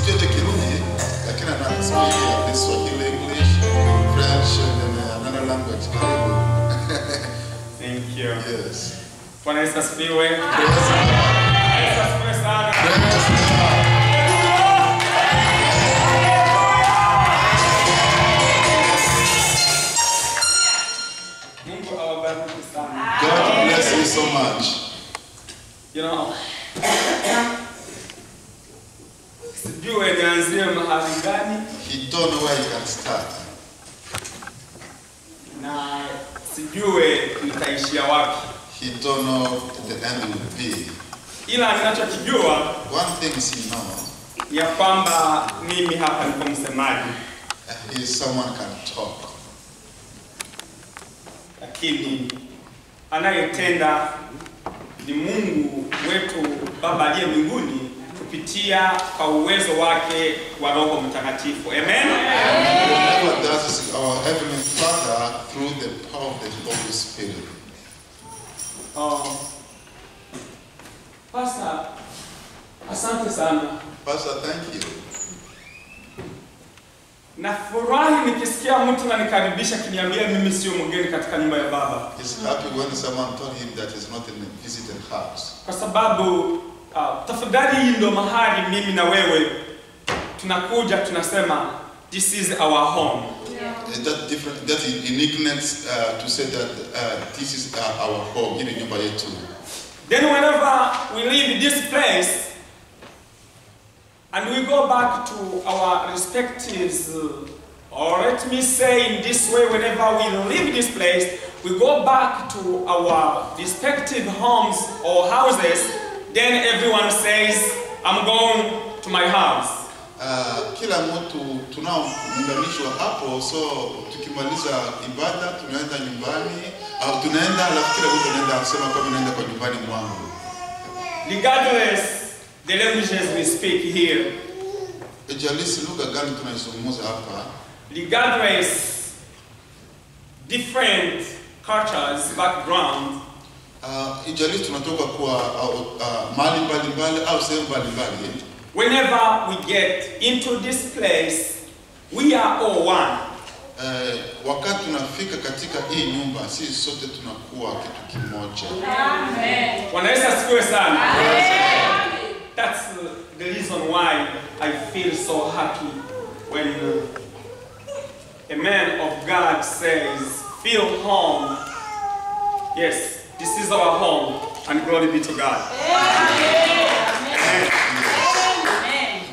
sijui teknolojia, lakini anasema Swahili, English, French, and another language. Thank you. Yes. Bwana Yesu asifiwe. Praise God. Yesu asifiwe sana. Praise God. Mungu awabariki sana. God bless you so much. You know, sijui nianzie mahali gani He don't know where he can start. na sijui nitaishia wapi. He don't know what the end will be. Ila ninachokijua One thing is he knows. ya kwamba mimi hapa niko msemaji, He is someone can talk. lakini anayetenda ni Mungu wetu Baba aliye mbinguni kupitia kwa uwezo wake wa Roho Mtakatifu. Amen. Whatever does is our Heavenly Father through the power of the Holy Spirit. Pastor, asante sana. Pastor, thank you. Nafurahi nikisikia mtu ananikaribisha kiniambia mimi sio mgeni katika nyumba ya Baba. He's happy when someone told him that he's not in a visited house. Kwa sababu tafadhali hii ndo mahali mimi na wewe tunakuja tunasema this is our home. That uniqueness to say that this is our home, in nyumba yetu. Then whenever we leave this place and we go back to our respectives, or let me say in this way, whenever we leave this place, we go back to our respective homes or houses, then everyone says, I'm going to my house. Kila mtu tunaounganishwa hapo, so tukimaliza ibada tunaenda nyumbani au tunaenda, alafu kila mtu anaenda kusema kwa naenda kwa nyumbani mwangu. Regardless the languages we speak here, Ejalishi lugha gani tunaizungumza hapa, regardless different cultures, background, ijalishi tunatoka kwa mahali mbalimbali au sehemu mbalimbali, whenever we get into this place, we are all one. wakati tunafika katika hii nyumba, sisi sote tunakuwa kitu kimoja. Amen. Bwana Yesu asifiwe sana. Amen. That's the reason why I feel so happy when a man of God says, feel home. Yes, this is our home, and glory be to God. Amen.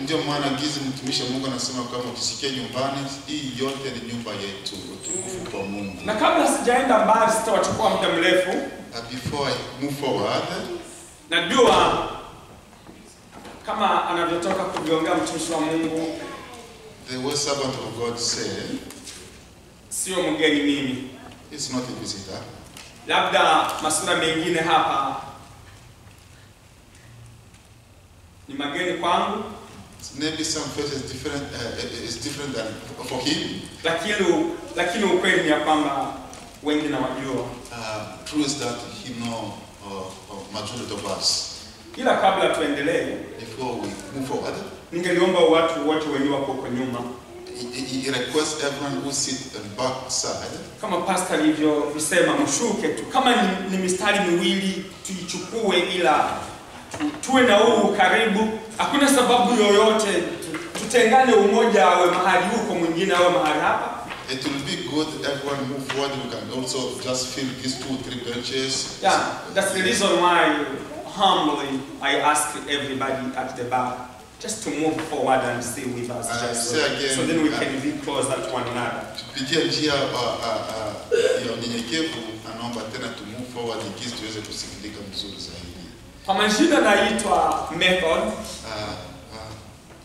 Ndio maana gizi mtumishi Mungu anasema kama ukisikia nyumbani, hii yote ni nyumba yetu, utukufu kwa Mungu. Na kabla sijaenda mbali, sitawachukua muda mrefu. Before I move forward, najua kama anavyotoka kujiongea mtumishi wa Mungu, the word servant of God said, sio mgeni mimi. It's not a visitor. Labda masura mengine hapa ni mageni kwangu. Maybe some faces different is different than for him. Lakini ukweli ni ya kwamba wengi na wajua. True is that he know majority of us. Ila kabla tuendelee, before we move forward, ningeliomba watu wote wenye wako kwa nyuma, he requests everyone who sit on the back side, kama pastor alivyosema, mshuke tu. Kama ni mistari miwili tuichukue, ila tuwe na huu karibu. Hakuna sababu yoyote tutengane, umoja awe mahali huko, mwingine awe mahali hapa. It will be good everyone move forward. We can also just fill these 2-3 benches. Yeah, that's the reason why humbly I ask everybody at the back just to move forward and stay with us, so then we can be closer to one another. Tupitie njia ya unyenyekevu, anaomba tena to move forward ili tuweze kusikilika mzuri zaidi. Kwa majina naitwa Method.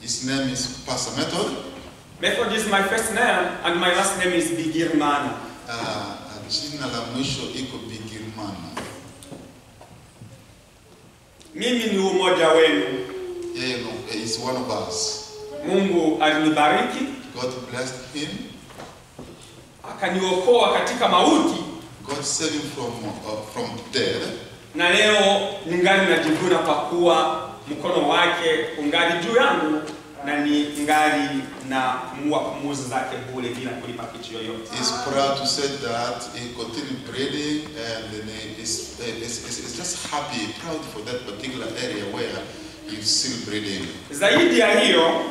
His name is Pastor Method. Method is my first name and my last name is Bigirmana. Jina la mwisho iko Bigirmana. Mimi ni umoja wenu. Yeye is one of us. Mungu alinibariki. God blessed him. Akaniokoa katika mauti. God saved him from death. Na leo ningali najivuna kwa kuwa mkono wake ungali juu yangu na ni ngali na kumua pumuzi zake bure bila kulipa kitu yoyote. He's proud to say that he continued breathing, and then he's just happy, proud for that particular area where he's still breathing. Zaidi ya hiyo,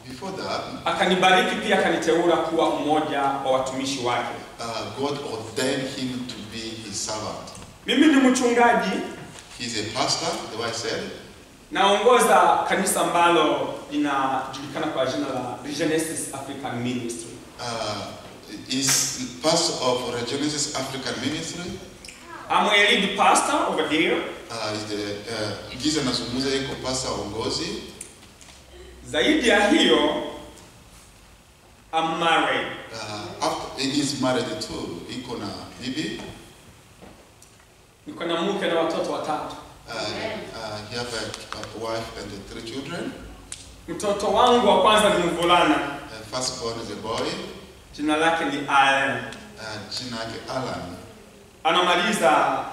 before that, akanibariki pia akaniteua kuwa mmoja wa watumishi wake. God ordained him to be his servant. Mimi ni mchungaji. He's a pastor, the way I said. Naongoza kanisa ambalo linajulikana kwa jina la Regenesis African Ministry. Is pastor of Regenesis African Ministry. I'm a lead pastor over there. Is the giza nazungumza yuko pastor ongozi. Zaidi ya hiyo, I'm married. After he is married too, iko na bibi. Niko na mke na watoto watatu. He have a wife and 3 children. Mtoto wangu wa kwanza ni mvulana. First born is a boy. Jina lake ni Alan. Jina lake Alan. Anamaliza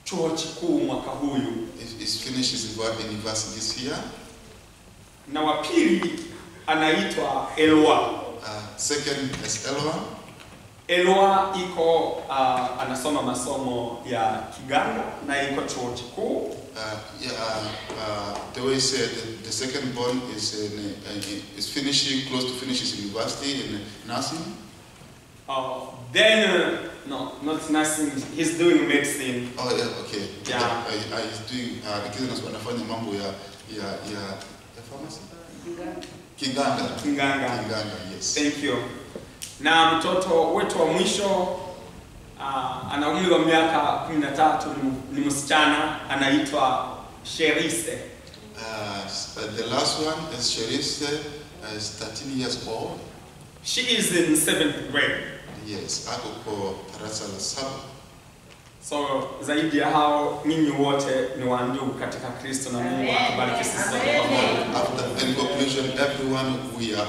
chuo kikuu mwaka huyu. He's finished his university this year. Na wa pili anaitwa Elwa. Second is Elwa. Elwa iko anasoma masomo ya kiganga na iko chuo kikuu. The way he said, the second born is finishing, close to finish his university in nursing. Then no, not nursing. He's doing medicine. Oh yeah, okay. Yeah. He's doing anafanya mambo ya pharmacy. Kiganga, yes. Thank you. Na mtoto wetu wa mwisho ana umri wa miaka 13, ni msichana, anaitwa Sherise. The last one is Sherise, is 13 years old. She is in 7th grade. Yes, ako kwa darasa la 7. So zaidi ya hao, ninyi wote ni wa ndugu katika Kristo, na Mungu akubariki sisi sote pamoja. After in conclusion, everyone we are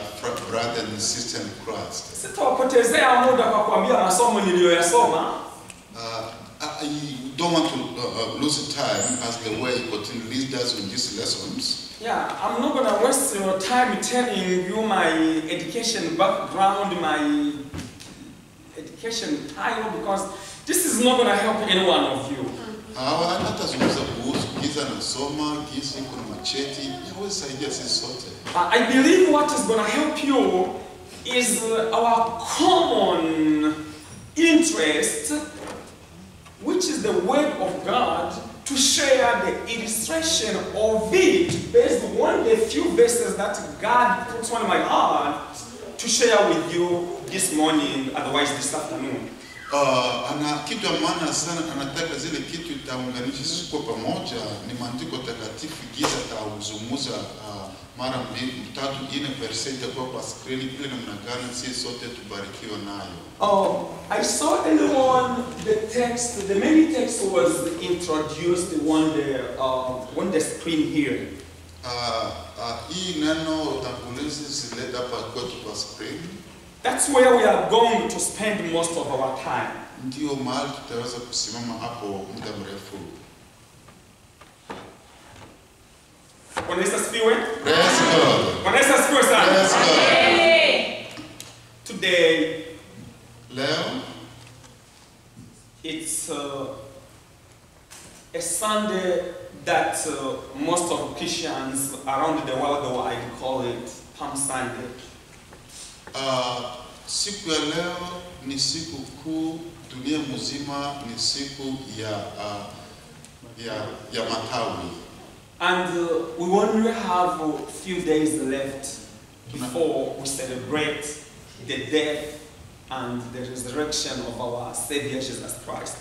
brother and sister in Christ. Sitawapotezea muda kwa kuambia masomo niliyoyasoma. I don't want to lose time as the way he continues lead us in these lessons. Yeah, I'm not going to waste your time telling you my education background, my education title, because this is not going to help any one of you. I believe what is going to help you is our common interest, which is the Word of God, to share the illustration of it based on the few verses that God puts on my heart to share with you this morning, otherwise this afternoon. Ana kitu maana sana, anataka zile kitu itaunganisha sisi kwa pamoja, ni maandiko takatifu giza tauzumuza mara 2, 3, 4% itakuwa kwa screen ile namna gani sisi sote tubarikiwe nayo. I saw earlier on the main text was introduced on the screen here. Hii neno utangulizi zileta hapa kwetu kwa screen. That's where we are going to spend most of our time. Ndio mahali tutaweza kusimama hapo muda mrefu. Bwana Yesu asifiwe. Praise God. Bwana Yesu asifiwe sana. Praise God. Today, leo, it's a Sunday that most of Christians around the world call it Palm Sunday. Siku ya leo ni siku kuu dunia mzima, ni siku ya matawi. And we only have a few days left before we celebrate the death and the resurrection of our Savior Jesus Christ.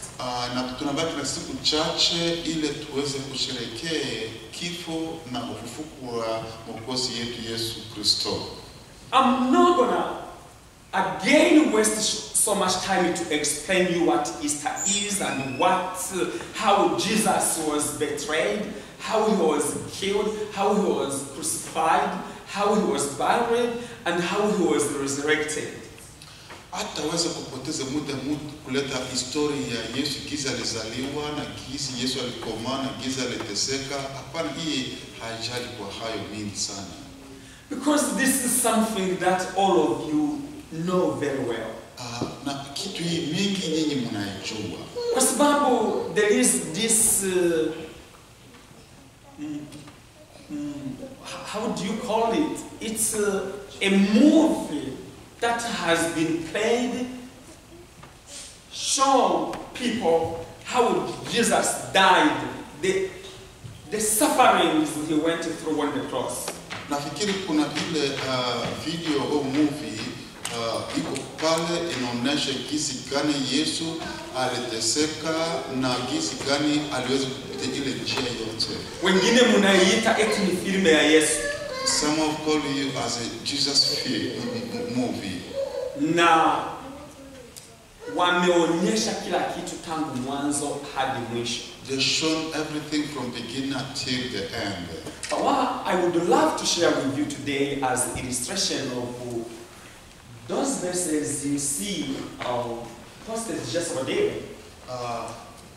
Na tunabaki na siku chache ile tuweze kusherehekea kifo na ufufuko wa Mwokozi yetu Yesu Kristo. I'm not gonna again waste so much time to explain you what Easter is and how Jesus was betrayed, how he was killed, how he was crucified, how he was buried, and how he was resurrected. Hataweza kupoteza muda kuleta historia ya Yesu, giza alizaliwa na giza Yesu alikoma na giza aliteseka. Hapana, hii hajali kwa hayo mingi sana. Because this is something that all of you know very well. Na kitu hii mingi nyinyi mnaijua. Kwa sababu there is this how do you call it? It's a movie that has been played, show people how Jesus died, the sufferings he went through on the cross. Nafikiri kuna ile video au movie iko pale inaonyesha jinsi gani Yesu aliteseka na jinsi gani aliweza kupita ile njia yote. Wengine mnaiita eti ni filmu ya Yesu. Some of call you as a Jesus film movie. Na wameonyesha kila kitu tangu mwanzo hadi mwisho. They shown everything from beginning till the end. What I would love to share with you today as illustration of those verses you see posted just for David.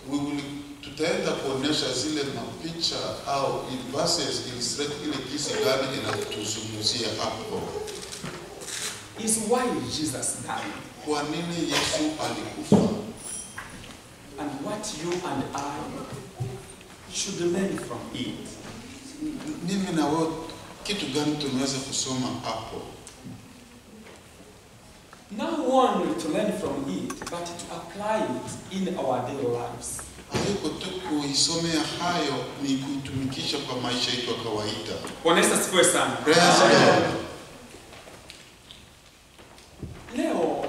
We will tutaenda kuonesha zile mapicha au verses illustrate ile kisi gani inatuzungumzia hapo. Is why Jesus died. Kwa nini Yesu alikufa? And what you and I should learn from it. Mimi na wewe kitu gani tunaweza kusoma hapo? Not only to learn from it, but to apply it in our daily lives. Haiko tu kuisomea hayo, ni kuitumikisha kwa maisha yetu ya kawaida. Bwana Yesu asifiwe sana. Praise God. Leo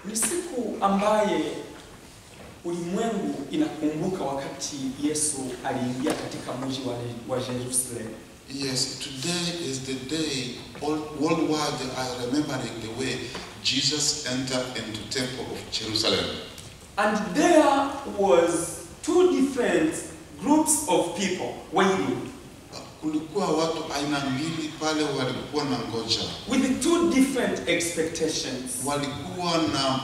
ni siku ambaye ulimwengu inakumbuka wakati Yesu aliingia katika mji wa Jerusalem. Yes, today is the day worldwide I remember the way Jesus entered into the temple of Jerusalem. And there was two different groups of people waiting. Kulikuwa watu aina mbili pale walikuwa na ngoja. With two different expectations. Walikuwa na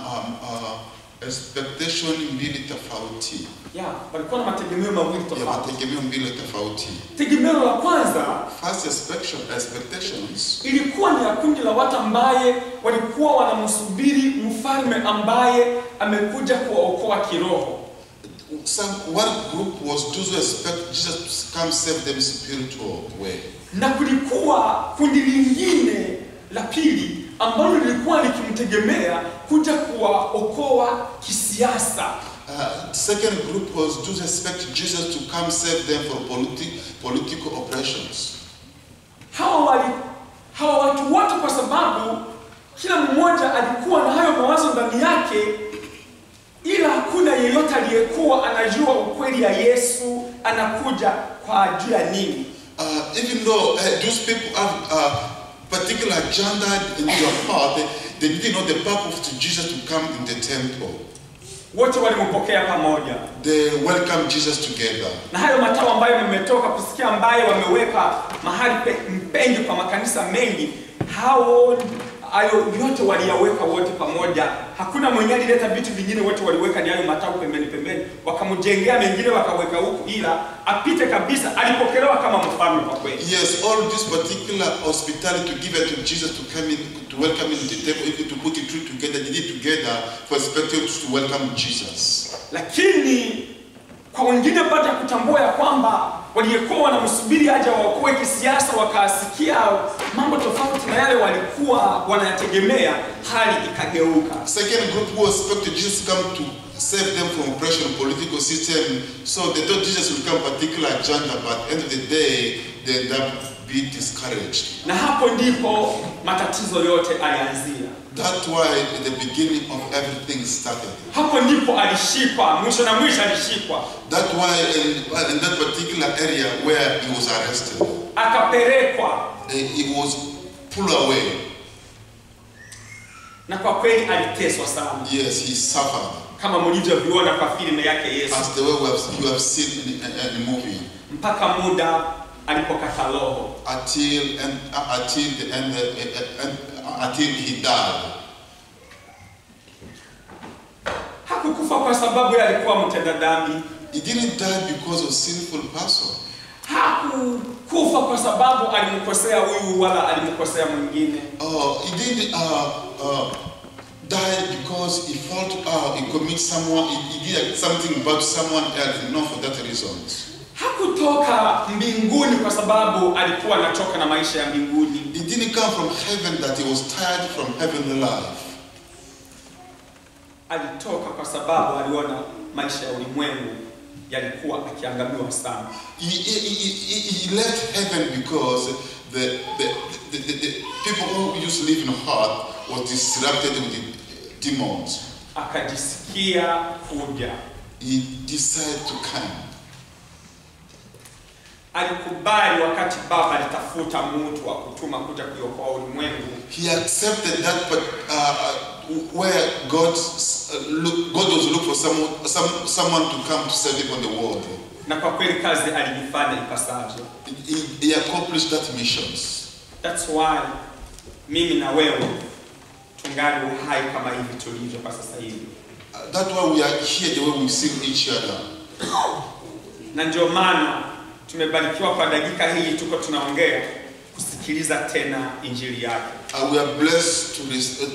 expectation mbili tofauti. Yeah, walikuwa na mategemeo mawili tofauti. Ya mategemeo mbili tofauti. Tegemeo la kwanza, first expectations, ilikuwa ni ya kundi la watu ambaye walikuwa wanamsubiri mfalme ambaye amekuja kuwaokoa kiroho. One group was those who expect Jesus to come save them spiritual way. Na kulikuwa kundi lingine la pili ambalo lilikuwa likimtegemea kuja kuwaokoa kisiasa. Second group was those who expect Jesus to come save them from political oppressions. Hawa watu wote, kwa sababu kila mmoja alikuwa na hayo mawazo ndani yake, ila hakuna yeyote aliyekuwa anajua ukweli ya Yesu anakuja kwa ajili ya nini. Even though those people have a particular agenda in their heart, they didn't know the purpose of Jesus to come in the temple. Wote walimpokea pamoja. They welcome Jesus together. Na hayo matao ambayo mmetoka kusikia ambayo wameweka mahali mpengi kwa makanisa mengi, hao ayo yote waliyaweka wote pamoja. Hakuna mwenye alileta vitu vingine, wote waliweka ni hayo matao pembeni. Wakamjengea mengine wakaweka huku, ila apite kabisa, alipokelewa kama mfalme kwa kweli. Yes, all this particular hospitality given to Jesus to come in, to welcome in the temple, to put it together, they did together for expected to welcome Jesus. Lakini kwa wengine baada ya kutambua ya kwamba waliyekuwa wanamsubiri aje waokoe kisiasa, wakasikia mambo tofauti na yale walikuwa wanayategemea, hali ikageuka. Second group who expected Jesus to come to save them from oppression, political system, so they thought Jesus would come particular agenda, but at the end of the day, they end up being discouraged. Na hapo ndipo matatizo yote alianzia. That's why at the beginning of everything started. Hapo ndipo alishikwa, mwisho na mwisho alishikwa. That's why in that particular area where he was arrested, akapelekwa, he was pulled away. Na kwa kweli aliteswa sana. Yes, he suffered. Kama mlivyoviona kwa filmu yake Yesu. As the way you have seen in the movie. Mpaka muda alipokata roho. Until he died. Hakukufa kwa sababu alikuwa mtenda dhambi. He didn't die because of sinful person. kufa kwa sababu alimkosea huyu wala alimkosea mwingine. He didn't die because he felt he committed someone, he did something bad to someone else, not for that reason. Hakutoka mbinguni kwa sababu alikuwa anachoka na maisha ya mbinguni. He didn't come from heaven that he was tired from heavenly life. Alitoka kwa sababu aliona maisha ya ulimwengu yalikuwa akiangamiwa sana. He left heaven because the people who used to live in earth was distracted with the demons. Akajisikia kuja. He decided to come. Alikubali wakati Baba alitafuta mtu wa kutuma kuja kuokoa ulimwengu. He accepted that, but where God was looking for someone to come to save him on the world. Na kwa kweli kazi alijifanya ipasavyo. He accomplished that mission. That's why mimi na wewe tungali uhai kama hivi tulivyo kwa sasa hivi. That's why we are here the way we see each other. Na ndio maana tumebarikiwa kwa dakika hii tuko tunaongea kusikiliza tena injili yake. We are blessed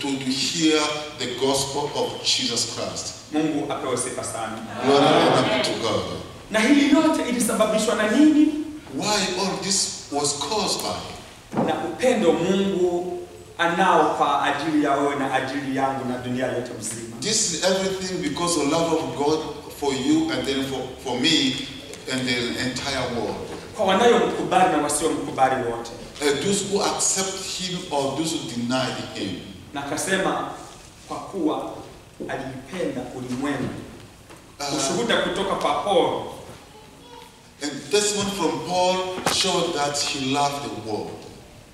to hear the gospel of Jesus Christ. Mungu apewe sifa sana. Glory be to God. Na hili yote ilisababishwa na nini? Why all this was caused by? Na upendo Mungu anao kwa ajili ya wewe na ajili yangu na dunia yote mzima. This is everything because of love of God for you and then for me and the entire world. Kwa wanayomkubali na wasiomkubali wote. Those who accept him or those who deny him. Na akasema kwa kuwa alipenda ulimwengu. Ushuhuda kutoka kwa Paul. And testimony from Paul showed that he loved the world.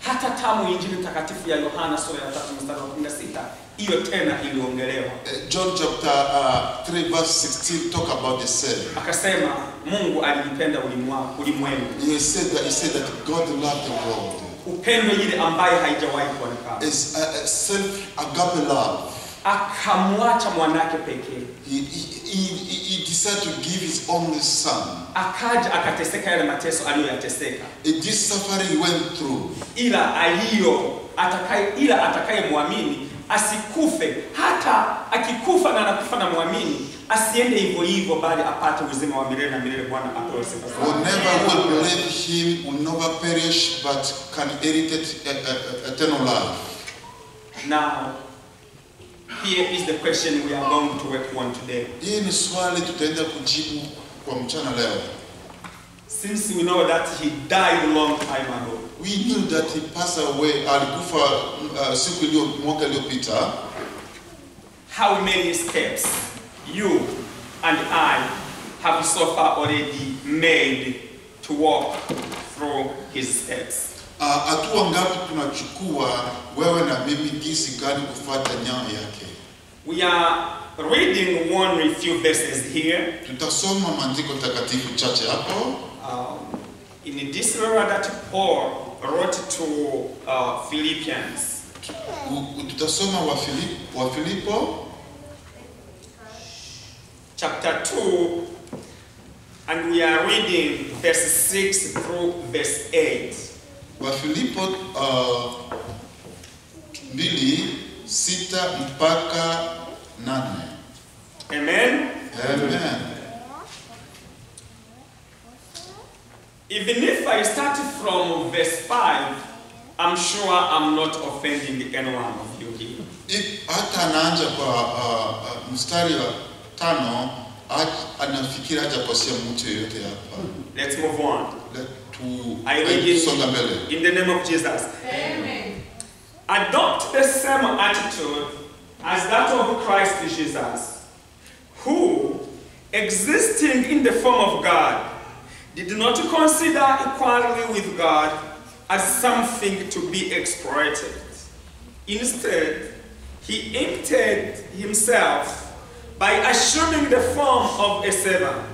Hata tamu injili takatifu ya Yohana sura ya 3 mstari wa 16 hiyo tena iliongelewa. John chapter 3 verse 16 talk about the same. Akasema Mungu alipenda ulimwengu. He said that God loved the world. Upendo ile ambaye haijawahi kuonekana. It's a self agape love. Akamwacha mwanake pekee. He decided to give his only son. Akaja akateseka yale mateso aliyoyateseka. This suffering he went through. Ila atakayemwamini asikufe, hata akikufa na anakufa na muamini asiende hivyo hivyo bali apate uzima wa milele na milele. Bwana apewe sifa. Whoever will believe him will never perish but can inherit eternal life. Now, here is the question we are going to work on today. Hii ni swali tutaenda kujibu kwa mchana leo. Since we know that he died a long time ago. We knew that he passed away. Alikufa mwaka iliyopita. How many steps you and I have so far already made to walk through his steps? Hatua ngapi tunachukua wewe na mimi jinsi gani kufuata nyayo yake? We are reading one few verses here. Tutasoma maandiko takatifu chache hapo. In this letter that Paul wrote to Philippians. Tutasoma wa Filipo chapter 2 and we are reading verse 6 through verse 8. Wa Filipo 2:6 mpaka 8. Amen. Amen. Even if I start from verse 5, I'm sure I'm not offending any one of you here. Hata anaanza kwa mstari wa 5, anafikiri haja kosia mtu yoyote hapa. Let's move on. I read it in the name of Jesus. Amen. Adopt the same attitude as that of Christ Jesus, who, existing in the form of God, did not consider equality with God as something to be exploited. Instead, he emptied himself by assuming the form of a servant,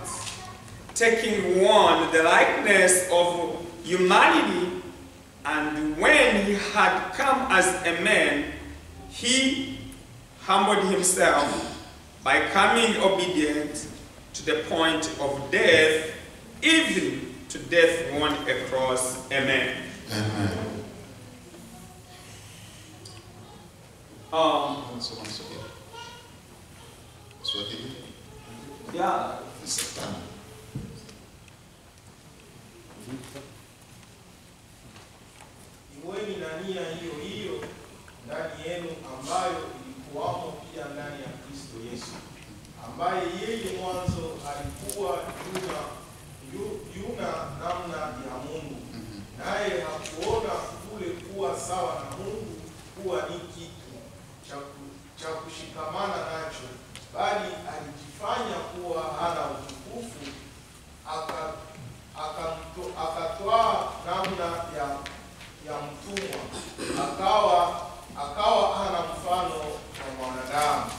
taking on the likeness of humanity, and when he had come as a man, he humbled himself by becoming obedient to the point of death, even to to death on a cross. Amen. Amen. Yeah. Iweni na nia hiyo hiyo ndani yenu ambayo ilikuwamo pia ndani ya Kristo Yesu, ambaye yeye mwanzo alikuwa yuna namna ya Mungu, naye hakuona kule kuwa sawa na Mungu kuwa ni kitu cha kushikamana nacho, bali alijifanya kuwa hana utukufu, akatwaa namna ya mtumwa, akawa hana mfano wa mwanadamu.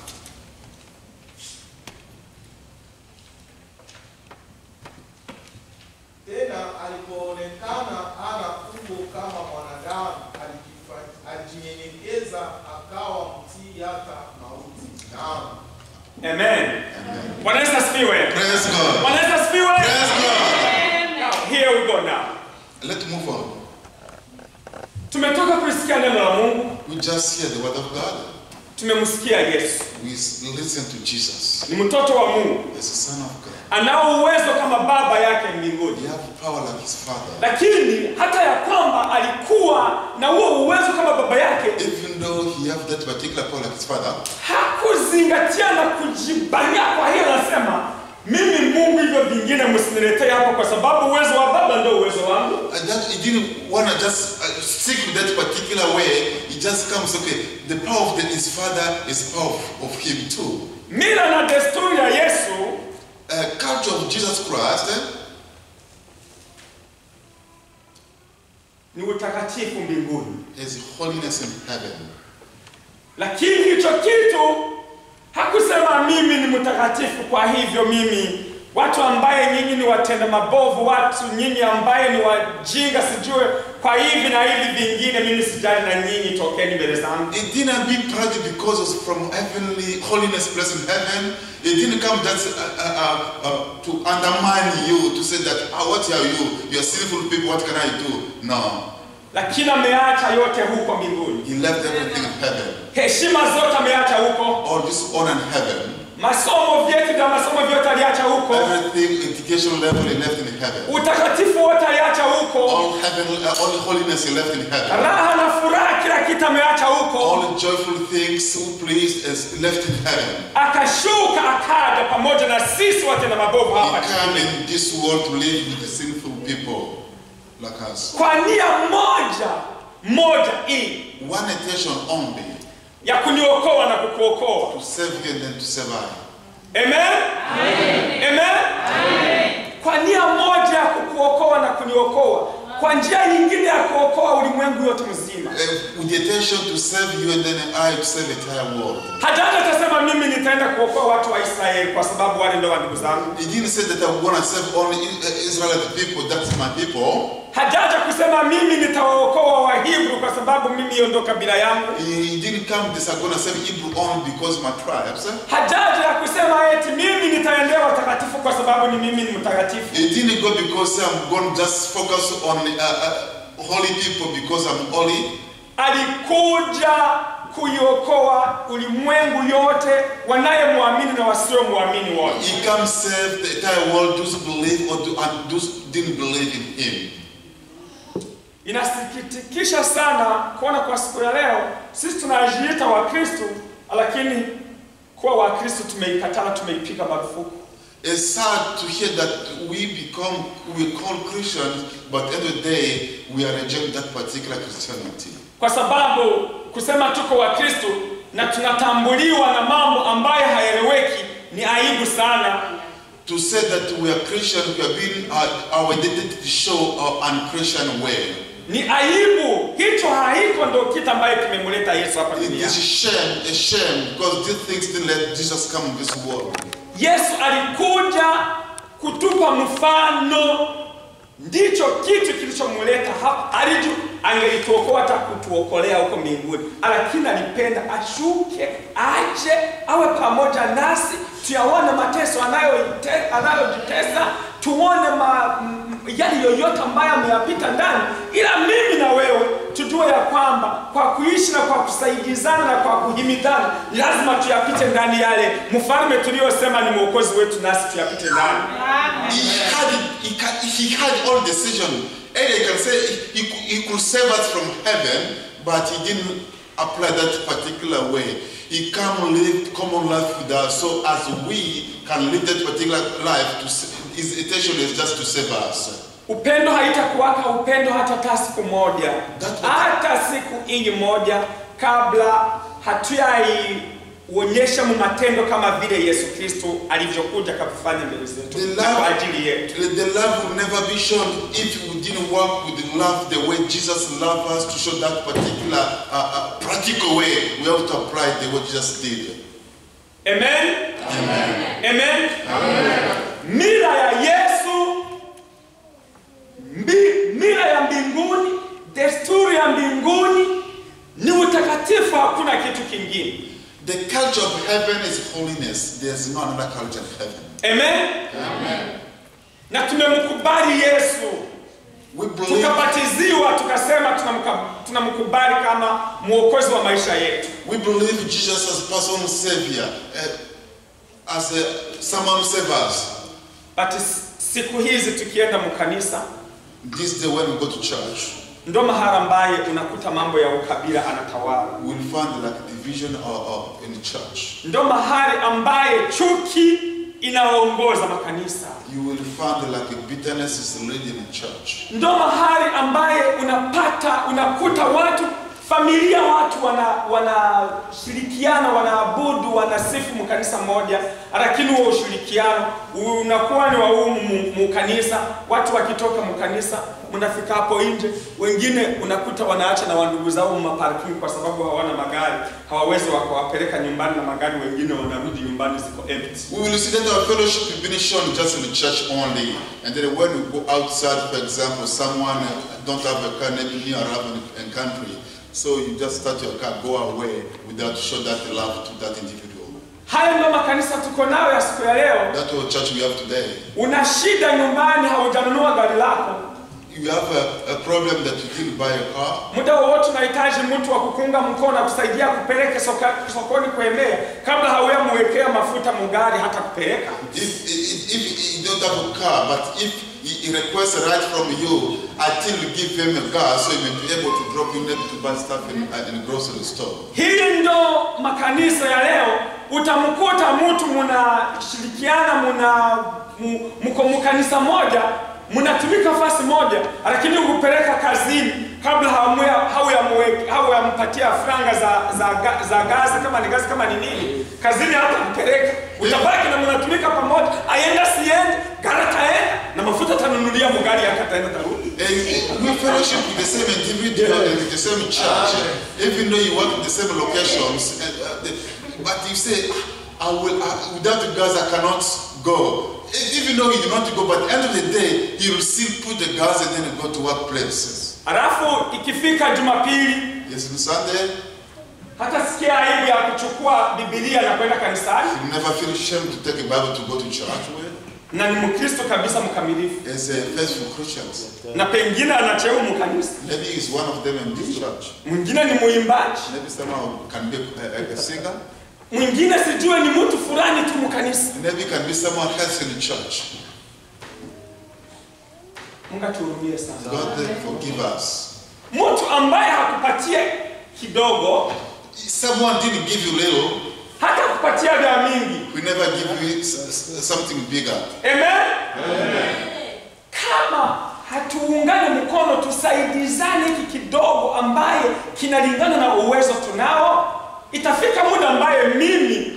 Tena alipoonekana hana umbo kama mwanadamu, alijinyenyekeza akawa mtii hata mauti. Naam. Amen. Bwana Yesu asifiwe. Praise God. Bwana Yesu asifiwe. Praise God. Now, here we go now. Let's move on. Tumetoka kusikia neno la Mungu. We just hear the word of God. Tumemsikia Yesu. We listen to Jesus. Ni mtoto wa Mungu. As a son of God. Anao uwezo kama baba yake mbinguni. He have power like his father. Lakini hata ya kwamba alikuwa na huo uwezo kama baba yake, Even though he have that particular power like his father, hakuzingatia na kujibania. Kwa hiyo anasema mimi Mungu hivyo vingine msiniletee hapo, kwa sababu uwezo wa baba ndio uwezo wangu. and that he didn't want to just stick with that particular way. He just comes, okay, the power of his father is power of him too. Mila na desturi ya Yesu, Culture of Jesus Christ ni utakatifu mbinguni. is holiness in heaven. Lakini hicho kitu hakusema mimi ni mtakatifu, kwa hivyo mimi watu ambaye nyinyi ni watenda mabovu, watu nyinyi ambaye ni wajinga, sijue kwa hivi na hivi vingine, mimi sijali na nyinyi, tokeni mbele zangu. It didn't be proud because it's from heavenly holiness place in heaven. It didn't come just to undermine you, to say that, what are you? You are sinful people, what can I do? No. Lakini ameacha yote huko mbinguni. He left everything in heaven. Heshima zote ameacha huko. All this honor in heaven. Masomo vyetu na masomo vyote aliacha huko. Everything, education level, he left in heaven. Utakatifu wote aliacha huko. All heaven, all holiness he left in heaven. Raha na furaha kila kitu ameacha huko. All joyful things, so pleased, is left in heaven. Akashuka akaja pamoja na sisi wote na mabovu hapa. He came in this world to live with the sinful people like us. Kwa nia moja hii One intention only, ya kuniokoa na kukuokoa. to save you and then to save I. Amen? Amen? Amen. Kwa nia moja ya kukuokoa na kuniokoa. Kwa njia nyingine ya kuokoa ulimwengu yote mzima. With the intention to save you and then I to save the entire world. Hajaja atasema mimi nitaenda kuokoa watu wa Israeli kwa sababu wale ndio ndugu zangu. He didn't say that I'm going to save only Israelite people, that's my people. Hajaja kusema mimi nitawaokoa wa Hebrew kwa sababu mimi hiyo ndio kabila yangu. He didn't come this I'm going to save Hebrew only because my tribes. Hajaja kusema eti mimi nitaendea watakatifu kwa sababu ni mimi ni mtakatifu. He didn't go because I'm going to just focus on holy people because I'm holy. Alikuja kuiokoa ulimwengu yote, wanayemwamini na wasiomwamini wote. He comes save the entire world, those who believe and those who didn't believe in him. Inasikitikisha sana kuona kwa siku ya leo sisi tunajiita Wakristo, lakini kuwa Wakristo tumeikataa, tumeipiga marufuku. It's sad to hear that we call Christians, but at the end of the day we are rejecting that particular Christianity. Kwa sababu kusema tuko Wakristo na tunatambuliwa na mambo ambayo haeleweki ni aibu sana. To say that we are Christian, we are being our identity to show our unchristian way. Ni aibu. Hicho haiko ndio kitu ambacho kimemleta Yesu hapa duniani. It is a shame because these things didn't let Jesus come in this world. Yesu alikuja kutupa mfano, ndicho kitu kilichomleta hapa. Angelituokoa hata kutuokolea huko mbinguni, lakini alipenda ashuke, aje awe pamoja nasi, tuyaone mateso anayojitesa, tuone yale yoyote ambayo ameyapita ndani, ila mimi na wewe tujue ya kwamba kwa kuishi na kwa kusaidizana na kwa kuhimidana lazima tuyapite ndani yale mfalme tuliyosema ni mwokozi wetu, nasi tuyapite ndani. He had all decision. And I can say he could save us from heaven, but he didn't apply that particular way. He come live common life with us, so as we can live that particular life. His intention is just to save us. Upendo haitakuwaka upendo hata siku moja, hata siku hii moja kabla hatuyaionyesha matendo kama vile Yesu Kristo alivyokuja kufanya mbele zetu kwa ajili yetu. The love will never be shown if we didn't work with the love the way Jesus loved us, to show that particular practical way we have to apply the way Jesus did. Amen. Amen. Amen. Amen. Mila ya Yesu, mila ya mbinguni, desturi ya mbinguni ni utakatifu, hakuna kitu kingine. The culture of heaven is holiness. There's no another culture of heaven. Amen. Amen. Na tumemkubali Yesu. Tukabatiziwa tukasema tunamkubali kama mwokozi wa maisha yetu. We believe Jesus as personal savior, as someone who saves us. But siku hizi tukienda mkanisa, this is the way we go to church. Ndo mahali ambaye unakuta mambo ya ukabila anatawala. We'll find like division in the church. Ndo mahali ambaye chuki inaongoza makanisa. You will find like bitterness is leading in church. Ndo mahali ambaye unakuta watu, familia, watu wanashirikiana, wanaabudu, wanasifu mkanisa moja, lakini huo ushirikiano unakuwa ni wa mkanisa. Watu wakitoka mkanisa, mnafika hapo nje, wengine unakuta wanaacha na wandugu zao maparking kwa sababu hawana magari, hawawezi wakawapeleka nyumbani na magari, wengine wanarudi nyumbani ziko empty. We will see that our fellowship is being shown just in the church only, and then when we go outside, for example, someone don't have a car near a country, so you just start your car, go away without show that love to that individual. Hayo ndo makanisa tuko nayo ya siku ya leo. That's what church we have today. Una shida nyumbani, haujanunua gari lako. You have a problem that you didn't buy a car. Muda wote unahitaji mtu wa kukunga mkono kusaidia kupeleka sokoni kuemea, kabla hawamwekea mafuta mgari hata kupeleka. If you don't have a car, but if he requests a ride from you until you give him a car, so he may be able to drop you able to buy stuff in a grocery store. Hili ndo makanisa ya leo. Utamkuta mtu mnashirikiana, mko mkanisa moja, mnatumika fasi moja, lakini ukupeleka kazini kabla hawayampatia franga za gazi, kama ni gazi, kama ni nini, kazini hata mpeleka. Utabaki na mnatumika pamoja, aenda siende, garata aenda, na mafuta tanunulia mgari akataenda tarudi. We fellowship with the same individual and with the same church, even though you work in the same locations. But you say, without the gas I cannot go. Even though he did not go, but at the end of the day, he will still put the gas and then go to workplaces. Alafu ikifika Jumapili, yes, on Sunday, hata sikia aibu ya kuchukua Biblia na kwenda kanisani. You never feel ashamed to take a Bible to go to church with. Na ni Mkristo kabisa mkamilifu. As a faithful Christian. Na pengine anacheo mkanisa. Maybe he's one of them in this church. Mwingine ni muimbaji. Maybe someone can be a singer. Mwingine sijue ni mtu fulani tu mkanisa. Maybe can be someone else in the church. Mungu atuhurumie sana. God forgive us. Mtu ambaye hakupatia kidogo, someone didn't give you little, hata kupatia vya mingi, we never give you something bigger. Amen. Amen. Kama hatuungane mkono tusaidizane hiki kidogo ambaye kinalingana na uwezo tunao, itafika muda ambaye mimi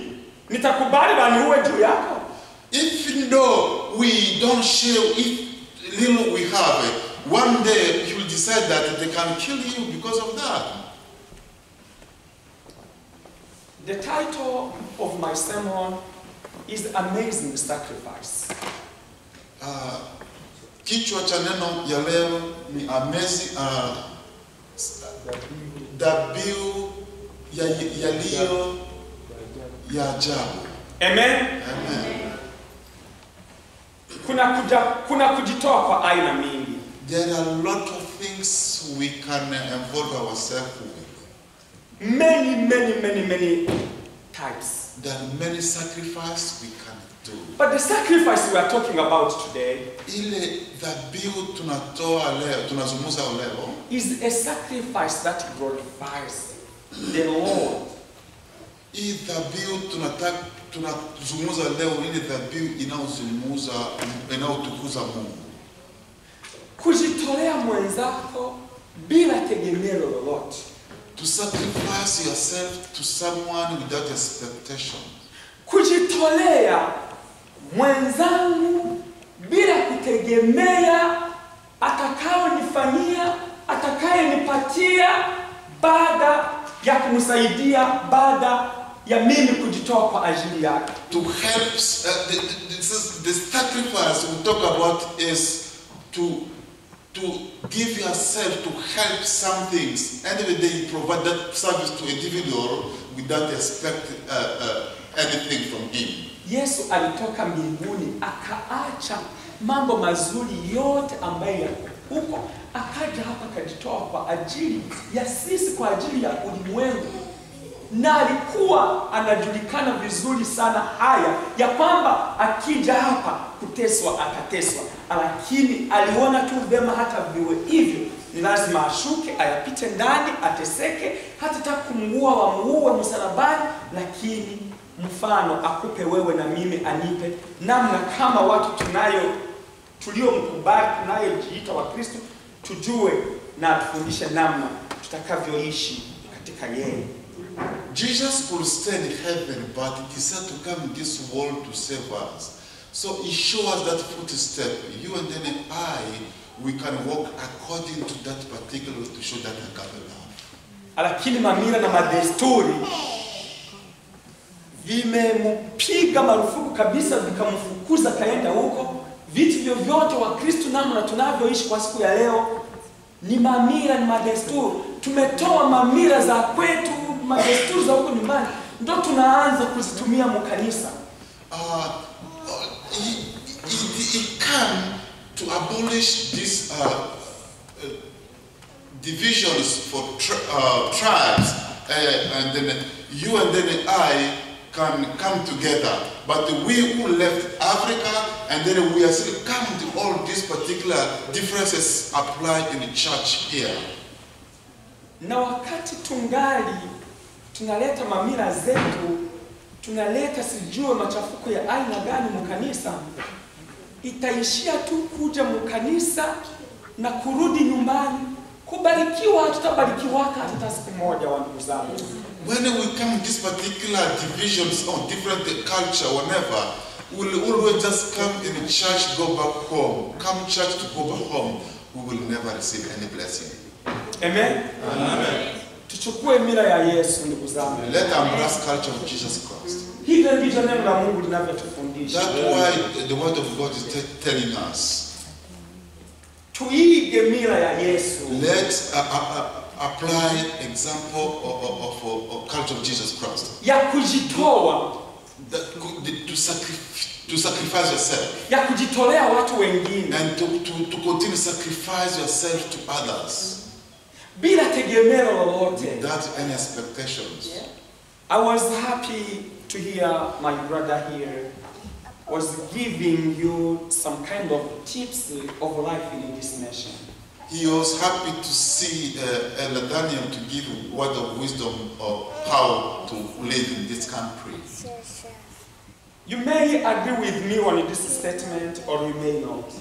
nitakubali baniuwe juu yako. Even though we don't share if little we have, one day he will decide that they can kill you because of that. The title of my sermon is Amazing Sacrifice. Kichwa cha neno ya leo ni amazing, dhabihu yaliyo ya ajabu. Amen. Amen. Kuna kujitoa kwa aina mingi. There are a lot of things we can involve ourselves with. Many types. There are many sacrifices we can do. But the sacrifice we are talking about today Ile dhabihu tunatoa leo, tunazungumza leo, is a sacrifice that glorifies the Lord. hii dhabihu tunazungumza leo, ile dhabihu inayotukuza Mungu. Kujitolea mwenzako bila tegemeo lolote. To sacrifice yourself to someone without expectation. Kujitolea mwenzangu bila kutegemea atakayenifanyia, atakayenipatia baada ya kumsaidia, baada ya mimi kujitoa kwa ajili yake. To help, the sacrifice we talk about is to give yourself to help some things, and every day you provide that service to individual without expecting anything from him. Yesu alitoka mbinguni akaacha mambo mazuri yote ambayo yako huko, akaja hapa akajitoa kwa ajili ya sisi, kwa ajili ya ulimwengu, na alikuwa anajulikana vizuri sana haya ya kwamba akija hapa kuteswa atateswa, lakini aliona tu vema hata viwe hivyo ni lazima ashuke, ayapite ndani, ateseke, hata kumuua wamuue msalabani, lakini mfano akupe wewe na mimi, anipe namna kama watu tuliomkubali, tunayojiita wa Kristo, tujue na tufundishe namna tutakavyoishi katika yeye. Jesus could stay in heaven, but he decided to come in this world to save us. So he shows us that footstep. You and then we can walk according to that particular to show that agape love. Lakini mamila na madesturi vimempiga marufuku kabisa, vikamfukuza kaenda huko. Vitu vyovyote wa Kristo namna tunavyoishi kwa siku ya leo ni mamila, ni madesturi. Tumetoa mamila za kwetu, madesturi za huko nyumbani, ndio tunaanza kuzitumia mkanisa. He came to abolish these divisions for tribes, and then you and then I can come together. But we who left Africa, and then we are still coming to all these particular differences applied in the church here. Na wakati tungali tunaleta mamila zetu, tunaleta sijue machafuko ya aina gani mkanisa, itaishia tu kuja mkanisa na kurudi nyumbani. Kubarikiwa tutabarikiwa hata siku moja, wa ndugu zangu. When we come to these particular divisions on different culture, whenever, we'll always just come in the church, go back home. Come church to go back home, we will never receive any blessing. Amen? Amen. Tuchukue mila ya Yesu, ndugu zangu. Let us embrace culture of Jesus Christ. Hivyo ndivyo neno la Mungu linavyotufundisha. That's why the word of God is telling us. Tuige mila ya Yesu. Let's apply example of culture of Jesus Christ. Ya kujitoa. To sacrifice yourself. Ya kujitolea watu wengine. And to continue to sacrifice yourself to others. Bila tegemeo lolote. Without any expectations. Yeah. I was happy to hear my brother here was giving you some kind of tips of life in this nation. He was happy to see Elder Daniel to give a word of wisdom of how to live in this country. You may agree with me on this statement or you may not.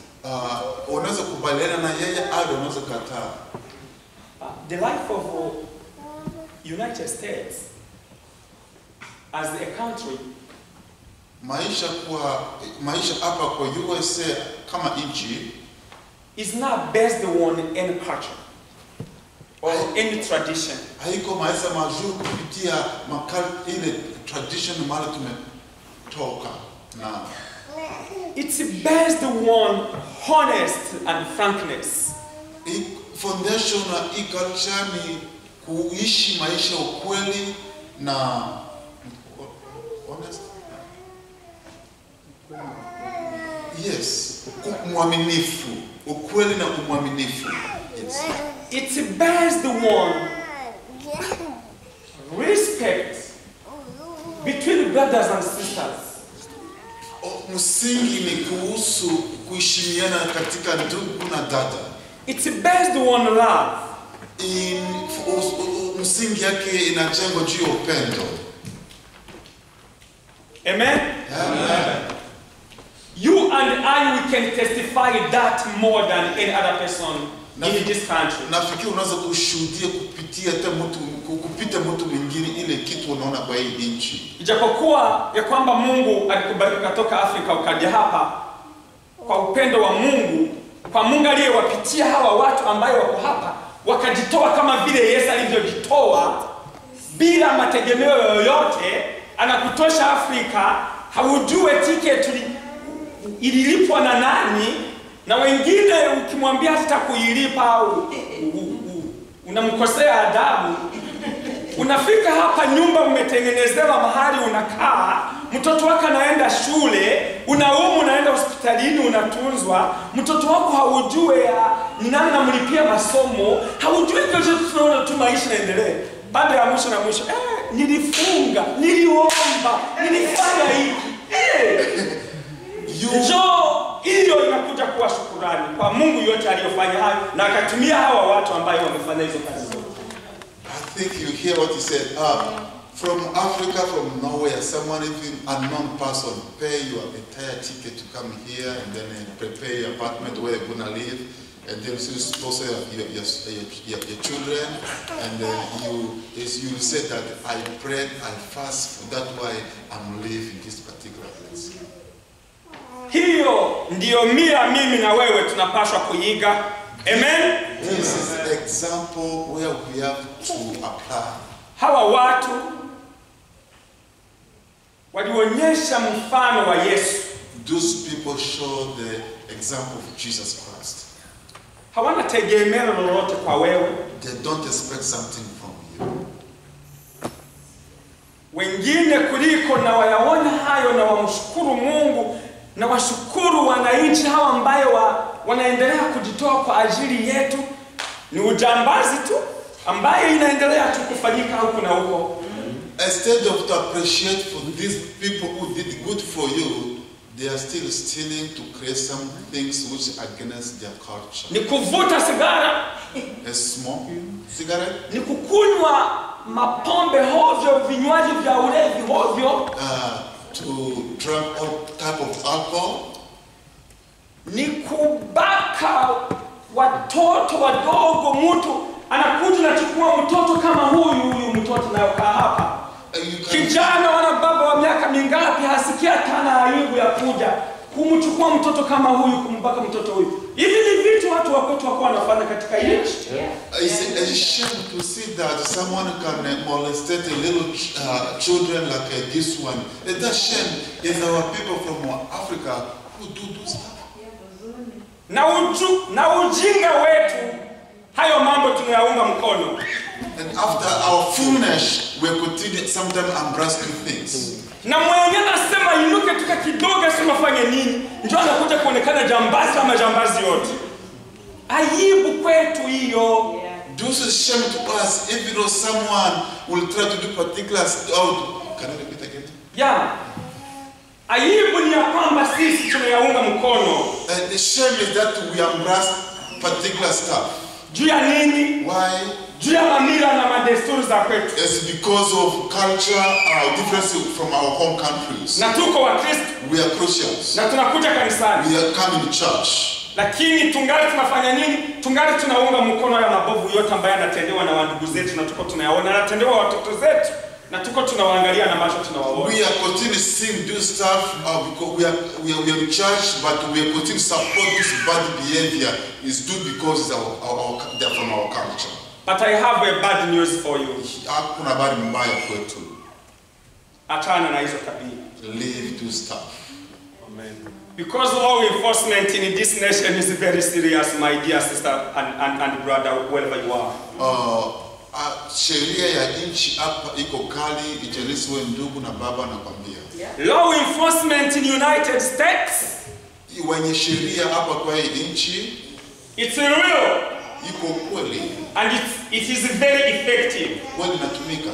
Unaweza kubaliana na yeye au unaweza kataa. The life of United States as a country, maisha hapa kwa USA kama nchi, is not based on any culture or any tradition. Haiko maisha mazuri kupitia ile tradition mara tumetoka na. It's based on honest and frankness. Foundation ya culture ni kuishi maisha ukweli na honest. Yes, mwaminifu, ukweli na umwaminifu. Yes. It bears the one respect between brothers and sisters. Msingi ni kuhusu kuheshimiana katika ndugu na dada. It bears the one love. Msingi yake inajengwa juu ya upendo. Amen? Amen. You and I, we can testify that more than any other person in this country. Nafikiri unaweza kushuhudia kupita mtu mwingine ile kitu unaona kwa hii nchi. Ijapokuwa ya kwamba Mungu alikubariki kutoka Afrika ukaja hapa kwa upendo wa Mungu, kwa Mungu aliyewapitia hawa watu ambao wako hapa wakajitoa kama vile Yesu alivyojitoa bila mategemeo yoyote, anakutosha Afrika, haujue tiketi ililipwa na nani, na wengine ukimwambia hata kuilipa unamkosea adabu. Unafika hapa, nyumba umetengenezewa mahali unakaa, mtoto wako anaenda shule, unaenda hospitalini unatunzwa, mtoto wako haujue ni nani namlipia masomo, haujue kesho tunaona tu maisha yaendelee. Baada ya mwisho na mwisho, nilifunga, niliomba, nilifanya hiki. Hiyo inakuja kuwa shukrani kwa Mungu yote aliyofanya hayo na akatumia hawa watu ambao wamefanya hizo kazi. I think you hear what he said. From Africa, from nowhere, someone, even unknown person, pay your entire ticket to come here and then prepare your apartment where you're gonna live, and then also your children, and you say that I prayed, I fast, that's why I'm living this particular place. Hiyo ndio mimi na wewe tunapaswa kuiga. Amen. This is the example where we have to apply. Hawa watu walionyesha mfano wa Yesu. Those people show the example of Jesus Christ. Hawana tegemeo lolote kwa wewe. They don't expect something from you. Wengine kuliko na wayaona hayo na wamshukuru Mungu na washukuru wananchi hawa ambao wanaendelea kujitoa kwa ajili yetu, ni ujambazi tu ambaye inaendelea tu kufanyika huko na huko. Instead of to appreciate for these people who did good for you, they are still stealing to create some things which are against their culture. Ni kuvuta sigara, smoke cigarette, ni kukunywa mapombe hovyo, vinywaji vya ulevi hovyo, to drink all type of alcohol, ni kubaka watoto wadogo. Mtu anakuja na chukua mtoto kama huyu mtoto nayokaa hapa, kijana wana baba wa miaka mingapi hasikia tana aibu ya kuja kumchukua mtoto kama huyu, kumbaka mtoto huyu. Hivi ni vitu watu wa kwetu wako wanafanya katika nchi. It's a shame to see that someone can molest little children like this one. It's a shame. It's our people from Africa who do stuff. Na ujinga wetu, hayo mambo tunayaunga mkono. And after our fullness, we continue sometimes embrace two things. Na mwenye anasema inuke tuka kidogo simafanye nini, ndio anakuja kuonekana jambazi kama jambazi yote. Aibu kwetu hiyo. This is shame to us. If you know someone will try to do particular can you repeat again? Yeah. Aibu ni ya kwamba sisi tunayaunga mkono. The shame is that we embrace particular stuff. Juu ya nini? Why? Juu ya mamila na madesturi za kwetu. It's because of culture, difference from our home countries. Na tuko wa Kristo. We are Christians. Na tunakuja kanisani. We are coming to church. Lakini tungali tunafanya nini? Tungali tunaunga mkono ya mabovu yote ambayo yanatendewa na wandugu zetu, na tuko tunayaona yanatendewa watoto zetu, na tuko tunawaangalia na macho tunawaona. We are continue seeing this stuff because we are in church, but we are continue support this bad behavior is due because they're from our culture. But I have a bad news for you. Hakuna habari mbaya kwetu. Achana na hizo tabia. Leave this stuff. Amen. Because law enforcement in this nation is very serious, my dear sister and brother, wherever you are. Sheria ya nchi hapa iko kali, ijelisiwe ndugu na baba nakwambia. Law enforcement in United States wenye sheria hapa kwa hii nchi. It's real. Iko kweli. And it is very effective. Kweli inatumika.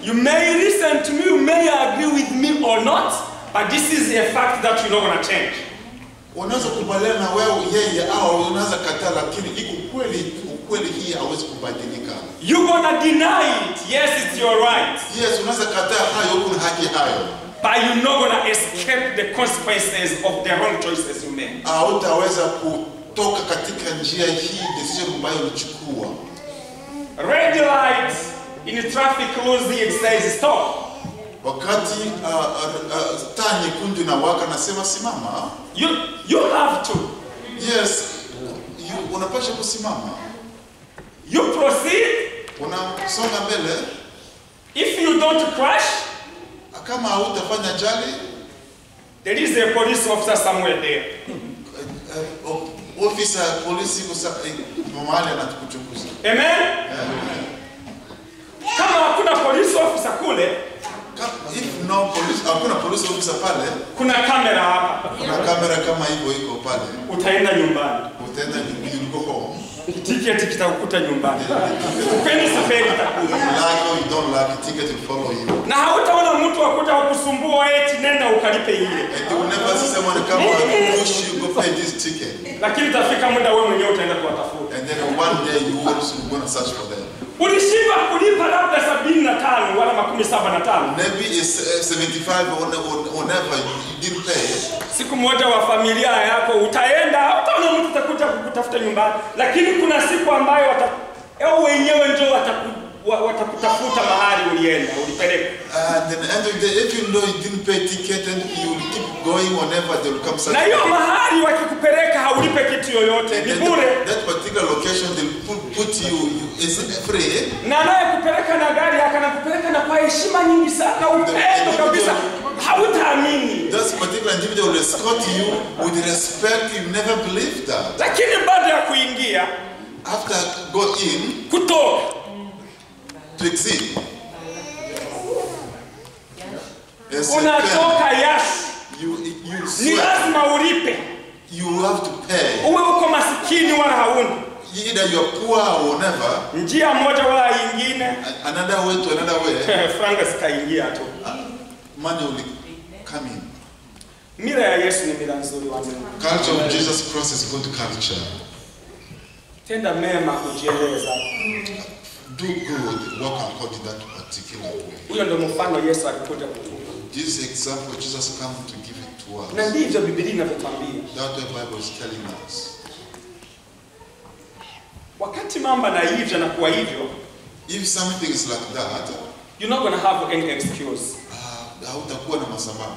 You may listen to me, you may agree with me or not, but this is a fact that you're not going to change. Unaweza kubaliana na wewe yeye au unaweza kataa, lakini iko kweli, ukweli hii hauwezi kubadilika. You're going to deny it. Yes, it's your right. Yes, unaweza kataa hayo, kuna haki hayo. But you're not going to escape the consequences of the wrong choices you made. Hautaweza kutoka katika njia hii decision ambayo ulichukua. Red light in traffic rules, it says stop. Wakati taa nyekundu inawaka nasema simama. You have to. Yes, unapaswa kusimama. You proceed. Unasonga mbele. If you don't crash, kama hautafanya ajali, there is a police officer somewhere there. Ofisa polisi mahali anatukuchunguza. Amen. Kama hakuna police officer kule, if no police, hakuna police officer pale, kuna kamera hapa. Kuna kamera kama hivyo iko pale. Utaenda nyumbani. Utaenda nyumbani home. Tiketi kitakukuta nyumbani. Upendi safari itakuja. Like or you don't like, ticket will follow you. Na hautaona mtu akuta kukusumbua eti nenda ukalipe ile. And you will never see someone come and push you go pay this ticket. Lakini itafika muda wewe mwenyewe utaenda kuwatafuta. And then one day you also going to search for them. Ulishindwa kulipa labda 75 wala 75. Maybe it's 75 or never you didn't pay. Siku moja wa familia yako utaenda, utaona mtu atakuja kukutafuta nyumbani, lakini kuna siku ambayo wenyewe ndio watakutafuta mahali ulienda, ulipeleka. And then end of the day, if you know you didn't pay ticket and you will keep going whenever they will come search. Na hiyo mahali wakikupeleka haulipe kitu yoyote, ni bure. That particular location they put you is free. Na anayekupeleka na gari akanakupeleka na kwa heshima nyingi sana, upendo kabisa, hautaamini. That particular individual will escort you with respect you never believed that. Lakini baada ya kuingia, after go in, kutoka, to exit. Yes, unatoka yasi. Ni lazima ulipe. You have to pay. Uwe uko masikini wala hauna. Either you are poor or never. Njia moja wala nyingine. Another way to another way. Franga zitaingia tu. Money will come in. Mila ya Yesu ni mila nzuri wa Mungu. Culture of Jesus Christ is good culture. Tenda mema kujieleza. Do good, walk according to that particular way. Huyo ndio mfano Yesu alikuja kutupa. This example Jesus come to give it to us. Na ndivyo Biblia inavyotuambia. That's what the Bible is telling us. Wakati mambo na hivyo na kuwa hivyo, if something is like that, you're not going to have any excuse. Hautakuwa na masababu.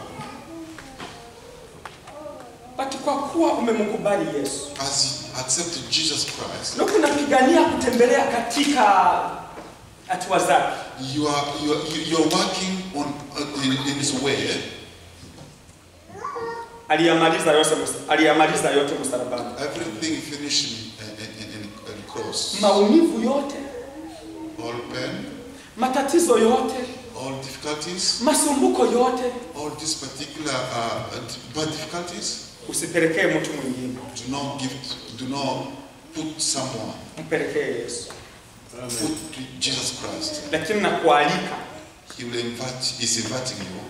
But kwa kuwa umemkubali Yesu, as you accept Jesus Christ, na unapigania kutembelea katika hatua zake, you are working on in his way. Aliyamaliza yote msalabani. Everything finished in cross. Maumivu yote, all pain, matatizo yote, all difficulties, masumbuko yote, all these particular bad difficulties, usipelekee mtu mwingine. Do not put someone. Mpelekee Yesu. Put to Jesus Christ. Lakini nakualika, he's inviting you.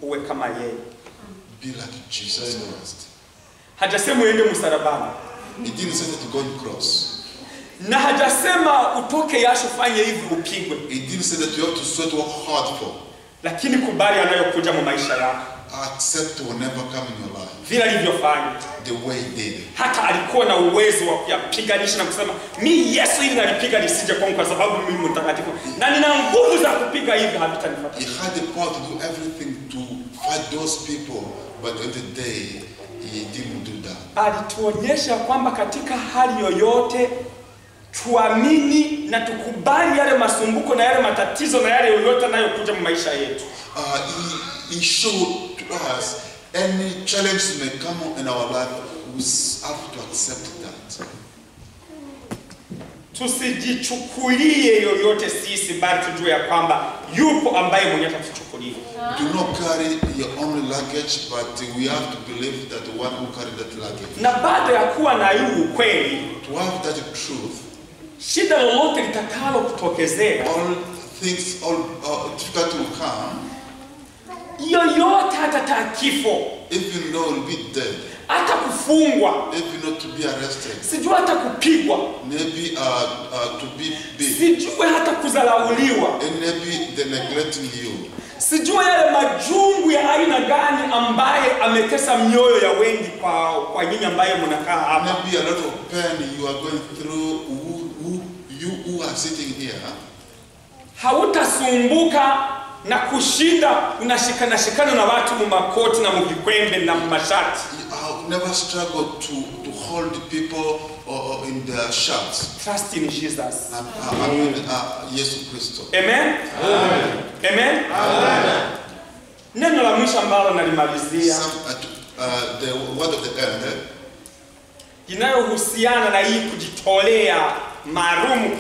Uwe kama yeye. Be like Jesus Christ. Hajasema uende msalabani. He didn't say that to go on cross. Na hajasema utoke yasho fanye hivi upigwe. He didn't say that you have to sweat work hard for. Lakini kubali anayokuja mu maisha yako. Accept will never come in your life. Vile alivyofanya. The way he did. Hata alikuwa na uwezo wa kuyapiganisha na kusema mimi Yesu ili nalipiga lisije kwa sababu mimi mtakatifu. Na nina nguvu za kupiga hivi havitanifuata. He had the power to do everything to fight those people, but on the day he didn't do that. Alituonyesha kwamba katika hali yoyote tuamini na tukubali yale masumbuko na yale matatizo na yale yoyote yanayokuja mu maisha yetu. He showed to us any challenge may come in our life, we have to accept that. Tusijichukulie yoyote sisi, bali tujue ya kwamba yupo ambaye mwenye atatuchukua. kuchukuliwa. Do not carry your own luggage, but we have to believe that the one who carried that luggage. Na baada ya kuwa na huu ukweli, To have that truth, shida lolote litakalo kutokezea, all things, all difficulty will come, yoyote hata kifo, even though we'll be dead, hata kufungwa, even not to be arrested, sijui hata kupigwa, maybe to be beat, sijui hata kudharauliwa, and maybe they're neglecting you. sijui yale majungu ya aina gani ambaye ametesa mioyo ya wengi kwa nyinyi ambaye mnakaa hapa. Maybe a lot of pain you are going through, you who are sitting here. Hautasumbuka na kushinda unashikana na watu mumakoti na muvikwembe na mashati. I'll never struggle to hold people in their shirts. Trust in Jesus. Yesu Kristo. Amen. Amen. Amen. Amen. Neno la mwisho ambalo nalimalizia, The word of the end, inayohusiana na hii kujitolea maalumu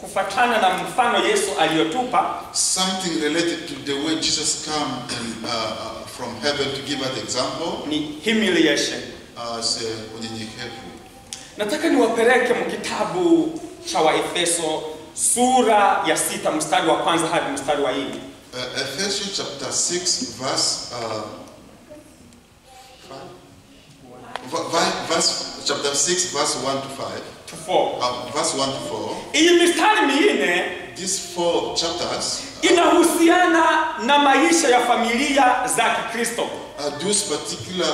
kufatana na mfano Yesu aliyotupa. something related to the way Jesus came from heaven to give us the example, Ni humiliation. as unyenyekevu. Nataka niwapeleke mkitabu cha Waefeso sura ya 6 mstari wa kwanza hadi mstari wa 4. Ephesians chapter 6 verse chapter 6 verse 1 to 5. To 4. Verse 1 to 4. Hii mistari minne These 4 chapters, inahusiana na maisha ya familia za Kikristo. those particular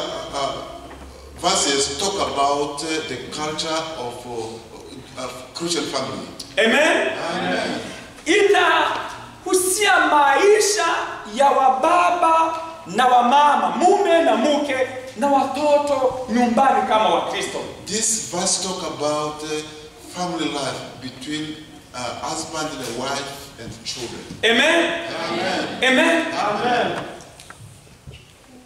verses talk about the culture of Christian family. Amen. Amen. Inahusia maisha ya wababa na wamama, mume na mke na watoto nyumbani kama Wakristo. This verse talk about family life between husband and wife and children. Amen. Amen. Amen. Amen.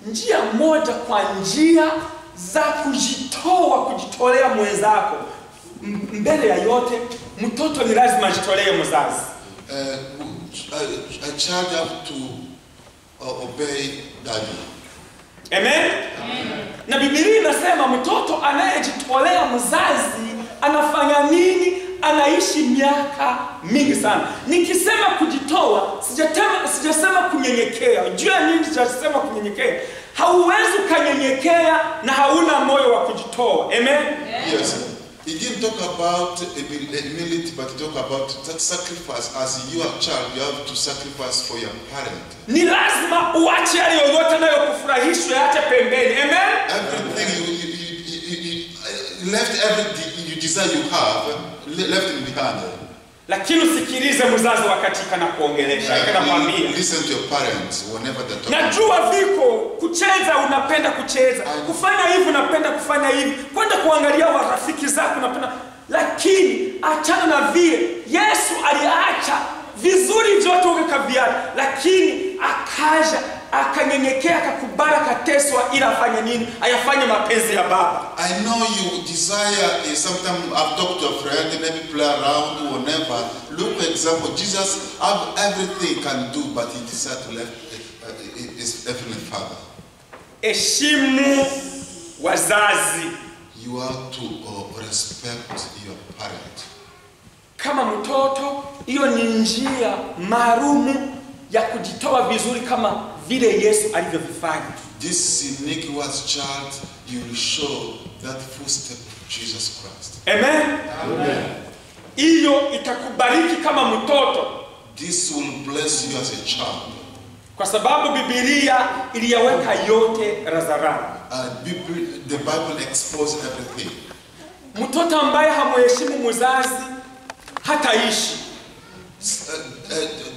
Njia moja kwa njia za kujitolea mwenzako. Mbele ya yote, mtoto ni lazima ajitolee mzazi. A child have to obey daddy. Amen. Amen. Na Biblia inasema mtoto anayejitolea mzazi anafanya nini? Anaishi miaka mingi sana. Nikisema kujitoa, sijasema kunyenyekea. Unajua nini sijasema kunyenyekea? Hauwezi kunyenyekea na hauna moyo wa kujitoa. Amen. Yes. He didn't talk about humility, but he talked about that sacrifice. As you are a child, you have to sacrifice for your parent. Ni lazima uache yale yoyote yanayokufurahisha yaache pembeni. Amen. Everything you left, everything you desire you have, left it behind. Lakini usikilize mzazi wakati kana kuongelesha, kana kwambia. Listen to your parents whenever they talk. Najua viko kucheza unapenda kucheza, kufanya hivi unapenda kufanya hivi, kwenda kuangalia warafiki zako unapenda, lakini achana na vile. Yesu aliacha vizuri vyote ukakaviacha, lakini akaja akanyenyekea, akakubali, akateswa ili afanye nini? Ayafanye mapenzi ya Baba. I know you desire sometimes. I've talked to a friend, maybe play around, whatever. Look, for example, Jesus have everything can do, but he decided to left his heavenly Father. Heshimu wazazi. You have to respect your parent. Kama mtoto, hiyo ni njia maalumu ya kujitoa vizuri kama vile Yesu alivyofanya. This unique was child, you will show that footstep of Jesus Christ. Amen. Amen. Hiyo itakubariki kama mtoto. This will bless you as a child. Kwa sababu Biblia iliyaweka yote hadharani. The Bible exposes everything. Mtoto ambaye hamheshimu mzazi hataishi.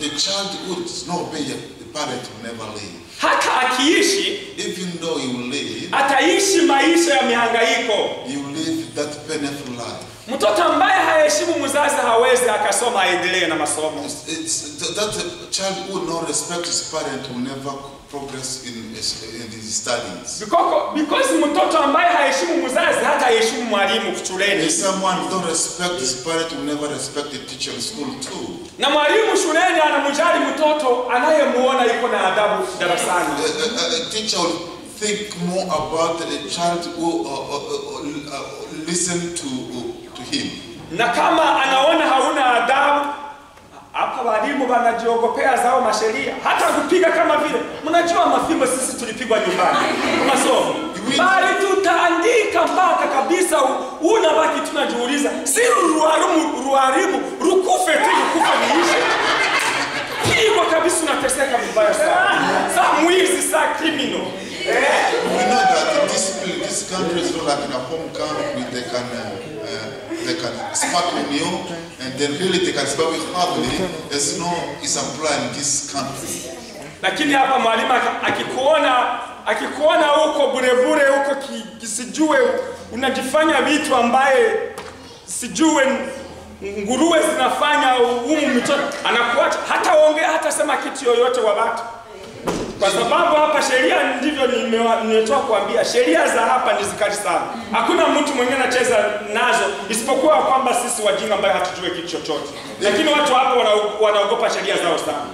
The child who does not obey the parent will never live. Hata akiishi, even though he will live, ataishi maisha ya mihangaiko. He will live that painful life. Mtoto ambaye haheshimu mzazi hawezi akasoma aendelee na masomo. That child who will not respect his parent will never progress in his studies. Because mtoto ambaye haheshimu mzazi hata heshimu mwalimu. mwalimu shuleni. If someone don't respect his parent, will never respect the teacher in school too. Na mwalimu shuleni anamjali mtoto anayemuona yuko na adabu darasani. A teacher will think more about the child who listen to him. Na kama anaona hauna adabu, hapa walimu wanajiogopea zao masheria, hata kupiga kama vile. Mnajua mafimbo sisi tulipigwa nyumbani kwa masomo. Bali tutaandika mpaka kabisa unabaki tunajiuliza, si ruharibu rukufe tu rukufe niishe. Pigwa kabisa unateseka vibaya sana. Sa mwizi sa criminal. We know that discipline, this country is not like in a home camp where they can smack on you and then really they can smack with hardly. There's no example in this country. Lakini hapa mwalimu akikuona huko bure huko kisijue unajifanya vitu ambaye sijue nguruwe zinafanya humu mtoto, anakuacha hata ongea hata sema kitu yoyote wa watu. Kwa sababu hapa sheria ndivyo nimetoa kuambia, sheria za hapa ni zikali sana. Hakuna mtu mwingine anacheza nazo isipokuwa kwamba sisi wajinga ambao hatujui kitu chochote. Lakini watu hapa wanaogopa sheria zao sana.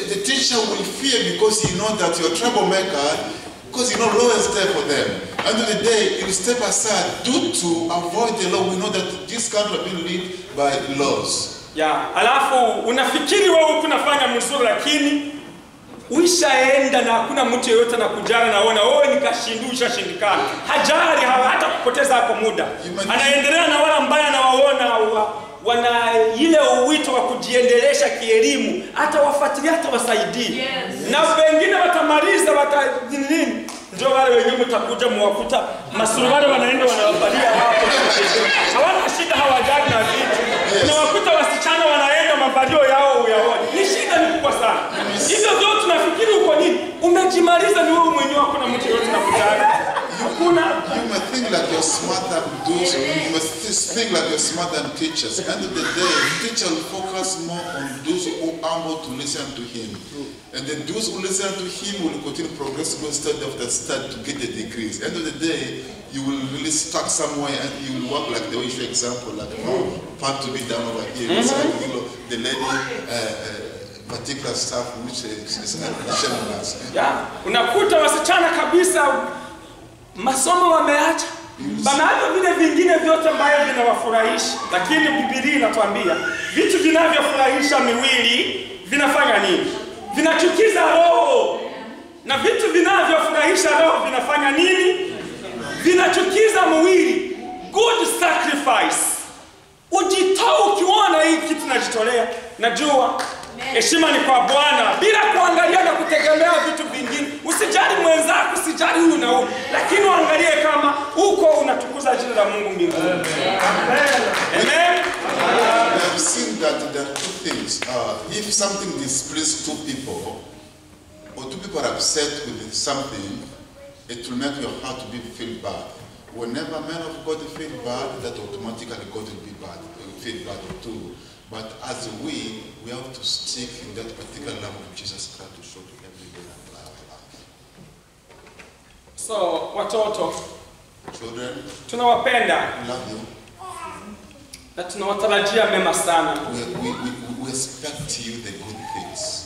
The teacher will fear because he knows that you're a troublemaker, because you know law is there for them. End of the day, you step aside due to avoid the law. We know that this country has been led by laws. Alafu unafikiri wewe unafanya mzuri lakini uishaenda na hakuna mtu yeyote anakujana naona wewe nikashindikana. Hajari hata kupoteza hapo muda. Anaendelea na wale ambao anawaona wana ile uwito wa kujiendelesha kielimu, hata wafuatilia hata wasaidie. Na wengine watamaliza nini? Ndio wale wenyewe mtakuja mwakuta masuruali wanaenda wanawabalia hapo. Hawana shida, hawajali na vitu. Na wakuta wasichana wanaenda mavalio yao uyaone. Ni shida ni kubwa sana. Hivyo ndio tunafikiri uko nini? Umejimaliza ni wewe mwenyewe, hakuna mtu yote anakujali. You must think like you're smarter than those. You must think like you're smarter than teachers. At the end of the day, the teacher will focus more on those who are able to listen to him. And then those who listen to him will continue progressively study after study to get the degrees. At the end of the day, you will really stuck somewhere and you will work like the way you show example, like part to be done over here. It's like, you know, the lady particular stuff which is shameless. Unakuta wasichana kabisa masomo wameacha. Banaanza vile vingine vyote ambavyo vinawafurahisha. Lakini Biblia inatuambia vitu vinavyofurahisha miwili vinafanya nini? Vinachukiza roho. Na vitu vinavyofurahisha roho vinafanya nini? Vinachukiza mwili. Good sacrifice. Ujitoa ukiona hii kitu najitolea. Najua heshima ni kwa Bwana bila kuangalia na kutegemea vitu vingine. Usijali mwenzako, usijali huyu na huyu, lakini uangalie kama uko unatukuza jina la Mungu mbinguni. Amen. We have seen that there are two things. If something displeases two people, or two people are upset with something, it will make your heart to be feel bad. Whenever men of God feel bad, that automatically God will be bad. Will feel bad too. But as we have to stick in that particular love of Jesus Christ to show to everybody in our life. So, watoto, children, tunawapenda. Love you. Na tunawatarajia mema sana. We expect you the good things.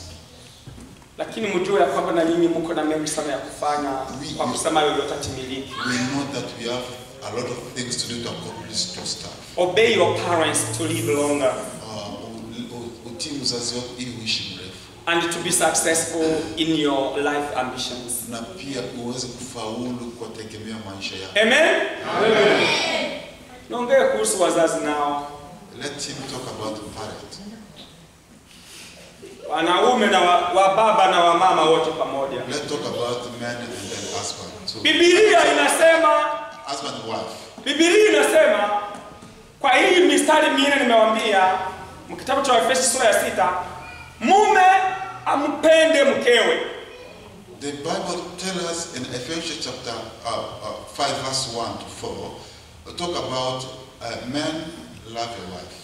Lakini mjue ya kwamba na nyinyi mko na mengi sana ya kufanya kwa kusema yoyote timiliki. We know that we have a lot of things to do to accomplish those stuff. Obey your parents to live longer. And to be successful in your life ambitions. Na pia uweze kufaulu kwa tegemea maisha yako. Amen. Amen. Naongea kuhusu wazazi nao. Let him talk about parents. Wanaume na wa baba na wa mama wote pamoja. Let's talk about men and then husband. So, Biblia inasema husband and wife. Biblia inasema kwa hii mistari minne nimewaambia mkitabu cha Efeso sura ya 6, mume ampende mkewe. The Bible tells us in Ephesians chapter 5 verse 1 to 4, talk about men love your wife.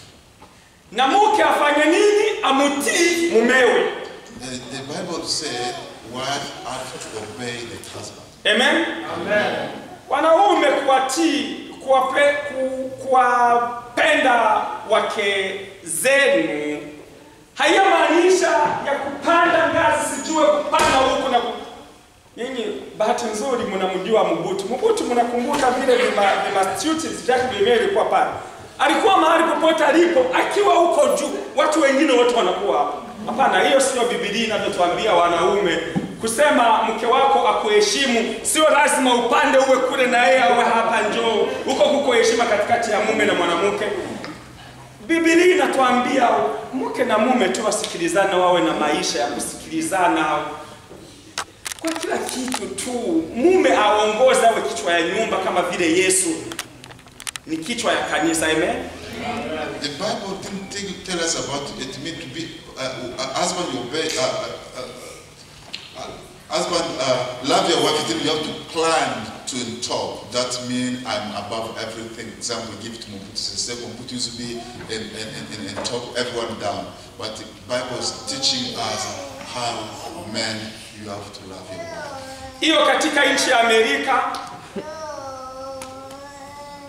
Na mke afanye nini? Amutii mumewe. The Bible said wife have to obey the husband. Amen. Amen. Wanaume kuwatii kuwapenda wake zenu haiyamaanisha ya kupanda ngazi, sijue kupanda huku na nyinyi. Bahati nzuri mnamjua Mobutu. Mobutu mnakumbuka vile vima students Jacques Bimeli alikuwa pale. Alikuwa mahali popote alipo, akiwa huko juu, watu wengine wote wanakuwa hapo. Hapana, hiyo sio Biblia inavyotuambia wanaume. Kusema mke wako akuheshimu, sio lazima upande uwe kule na yeye awe hapa, njoo. Huko kuko heshima katikati ya mume na mwanamke. Biblia inatuambia mke na mume tu wasikilizane, wawe na maisha ya kusikilizana. Kwa kila kitu tu, mume aongoze, awe kichwa ya nyumba kama vile Yesu ni kichwa ya kanisa. Amen. The Bible didn't tell us about it mean to be husband obey husband love your wife. You have to climb to the top. That means I'm above everything. Example, give to Mobutu. Say Mobutu used to be in top, everyone down. But the Bible is teaching us how men you have to love your wife. Hiyo katika nchi ya Amerika,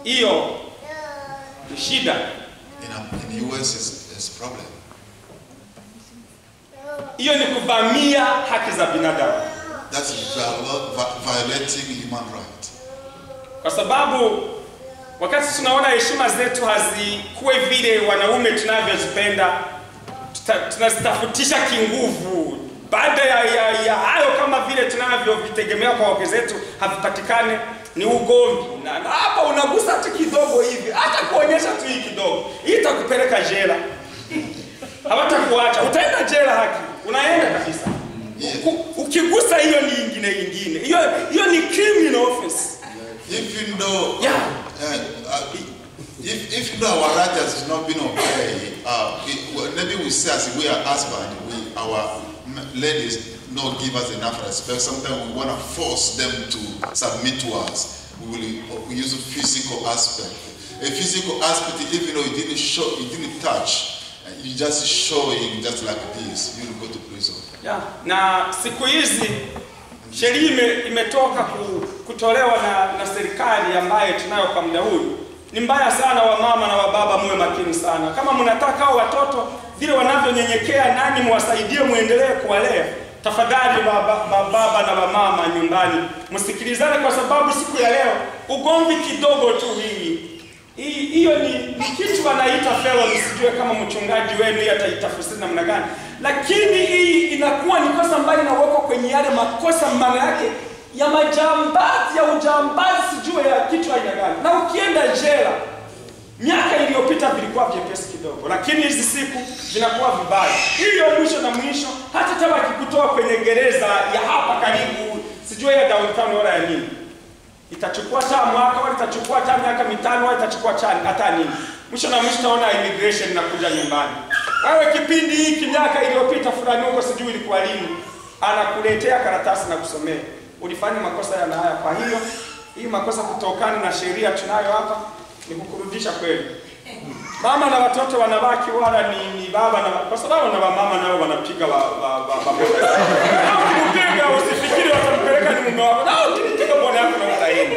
hiyo ni shida. In US is problem. Hiyo ni kuvamia haki za binadamu. That's violating human rights. Kwa sababu wakati tunaona heshima zetu hazikuwe vile wanaume tunavyozipenda, tunazitafutisha kinguvu. Baada ya hayo, kama vile tunavyovitegemea kwa wake zetu havipatikane, ni ugomvi. Na hapa unagusa tu kidogo hivi, hata kuonyesha tu hii kidogo, hii itakupeleka jela. Hawatakuacha, utaenda jela haki. Unaenda kabisa. Ukigusa hiyo ni ingine. Hiyo ni criminal offense. If you know, if you know our right has not been obeyed, maybe we say as we are husband, our ladies not give us enough respect. Sometimes we want to force them to submit to us. We use a physical aspect. A physical aspect, even though you didn't show, you didn't touch, you just showing just like this, you will go to prison. Yeah. Na siku hizi sheria imetoka kutolewa na serikali ambayo tunayo kwa muda huu. Ni mbaya sana, wa mama na wa baba muwe makini sana. Kama mnataka hao watoto vile wanavyonyenyekea, nani muwasaidie muendelee kuwalea. Tafadhali baba na mama nyumbani, msikilizane, kwa sababu siku ya leo ugomvi kidogo tu hiyo ni kitu wanaita felony. Sijue kama mchungaji wenu ataitafsiri namna gani, lakini hii inakuwa ni kosa ambayo inawekwa kwenye yale makosa, maana yake ya majambazi, ya ujambazi, sijue ya kitu aina gani. Na ukienda jela, miaka iliyopita vilikuwa vyepesi kidogo, lakini hizi siku vinakuwa vibaya. Hiyo mwisho na mwisho, hata kama akikutoa kwenye gereza ya hapa karibu, sijue ya downtown wala ya nini, itachukua hata mwaka, wala itachukua hata miaka mitano, wala itachukua hata nini. Mwisho na mwisho taona immigration inakuja nyumbani. Wewe kipindi hiki miaka iliyopita fulani huko sijui ilikuwa lini, anakuletea karatasi na kusomea ulifanya makosa yana haya. Kwa hiyo hii makosa kutokana na sheria tunayo hapa ni kukurudisha kweli. Mama na watoto wanabaki wala ni baba, na kwa sababu na mama nao wanapiga baboda. Ukipiga usifikiri watampeleka ni mume wako. Na ukipiga bwana yako na utaenda.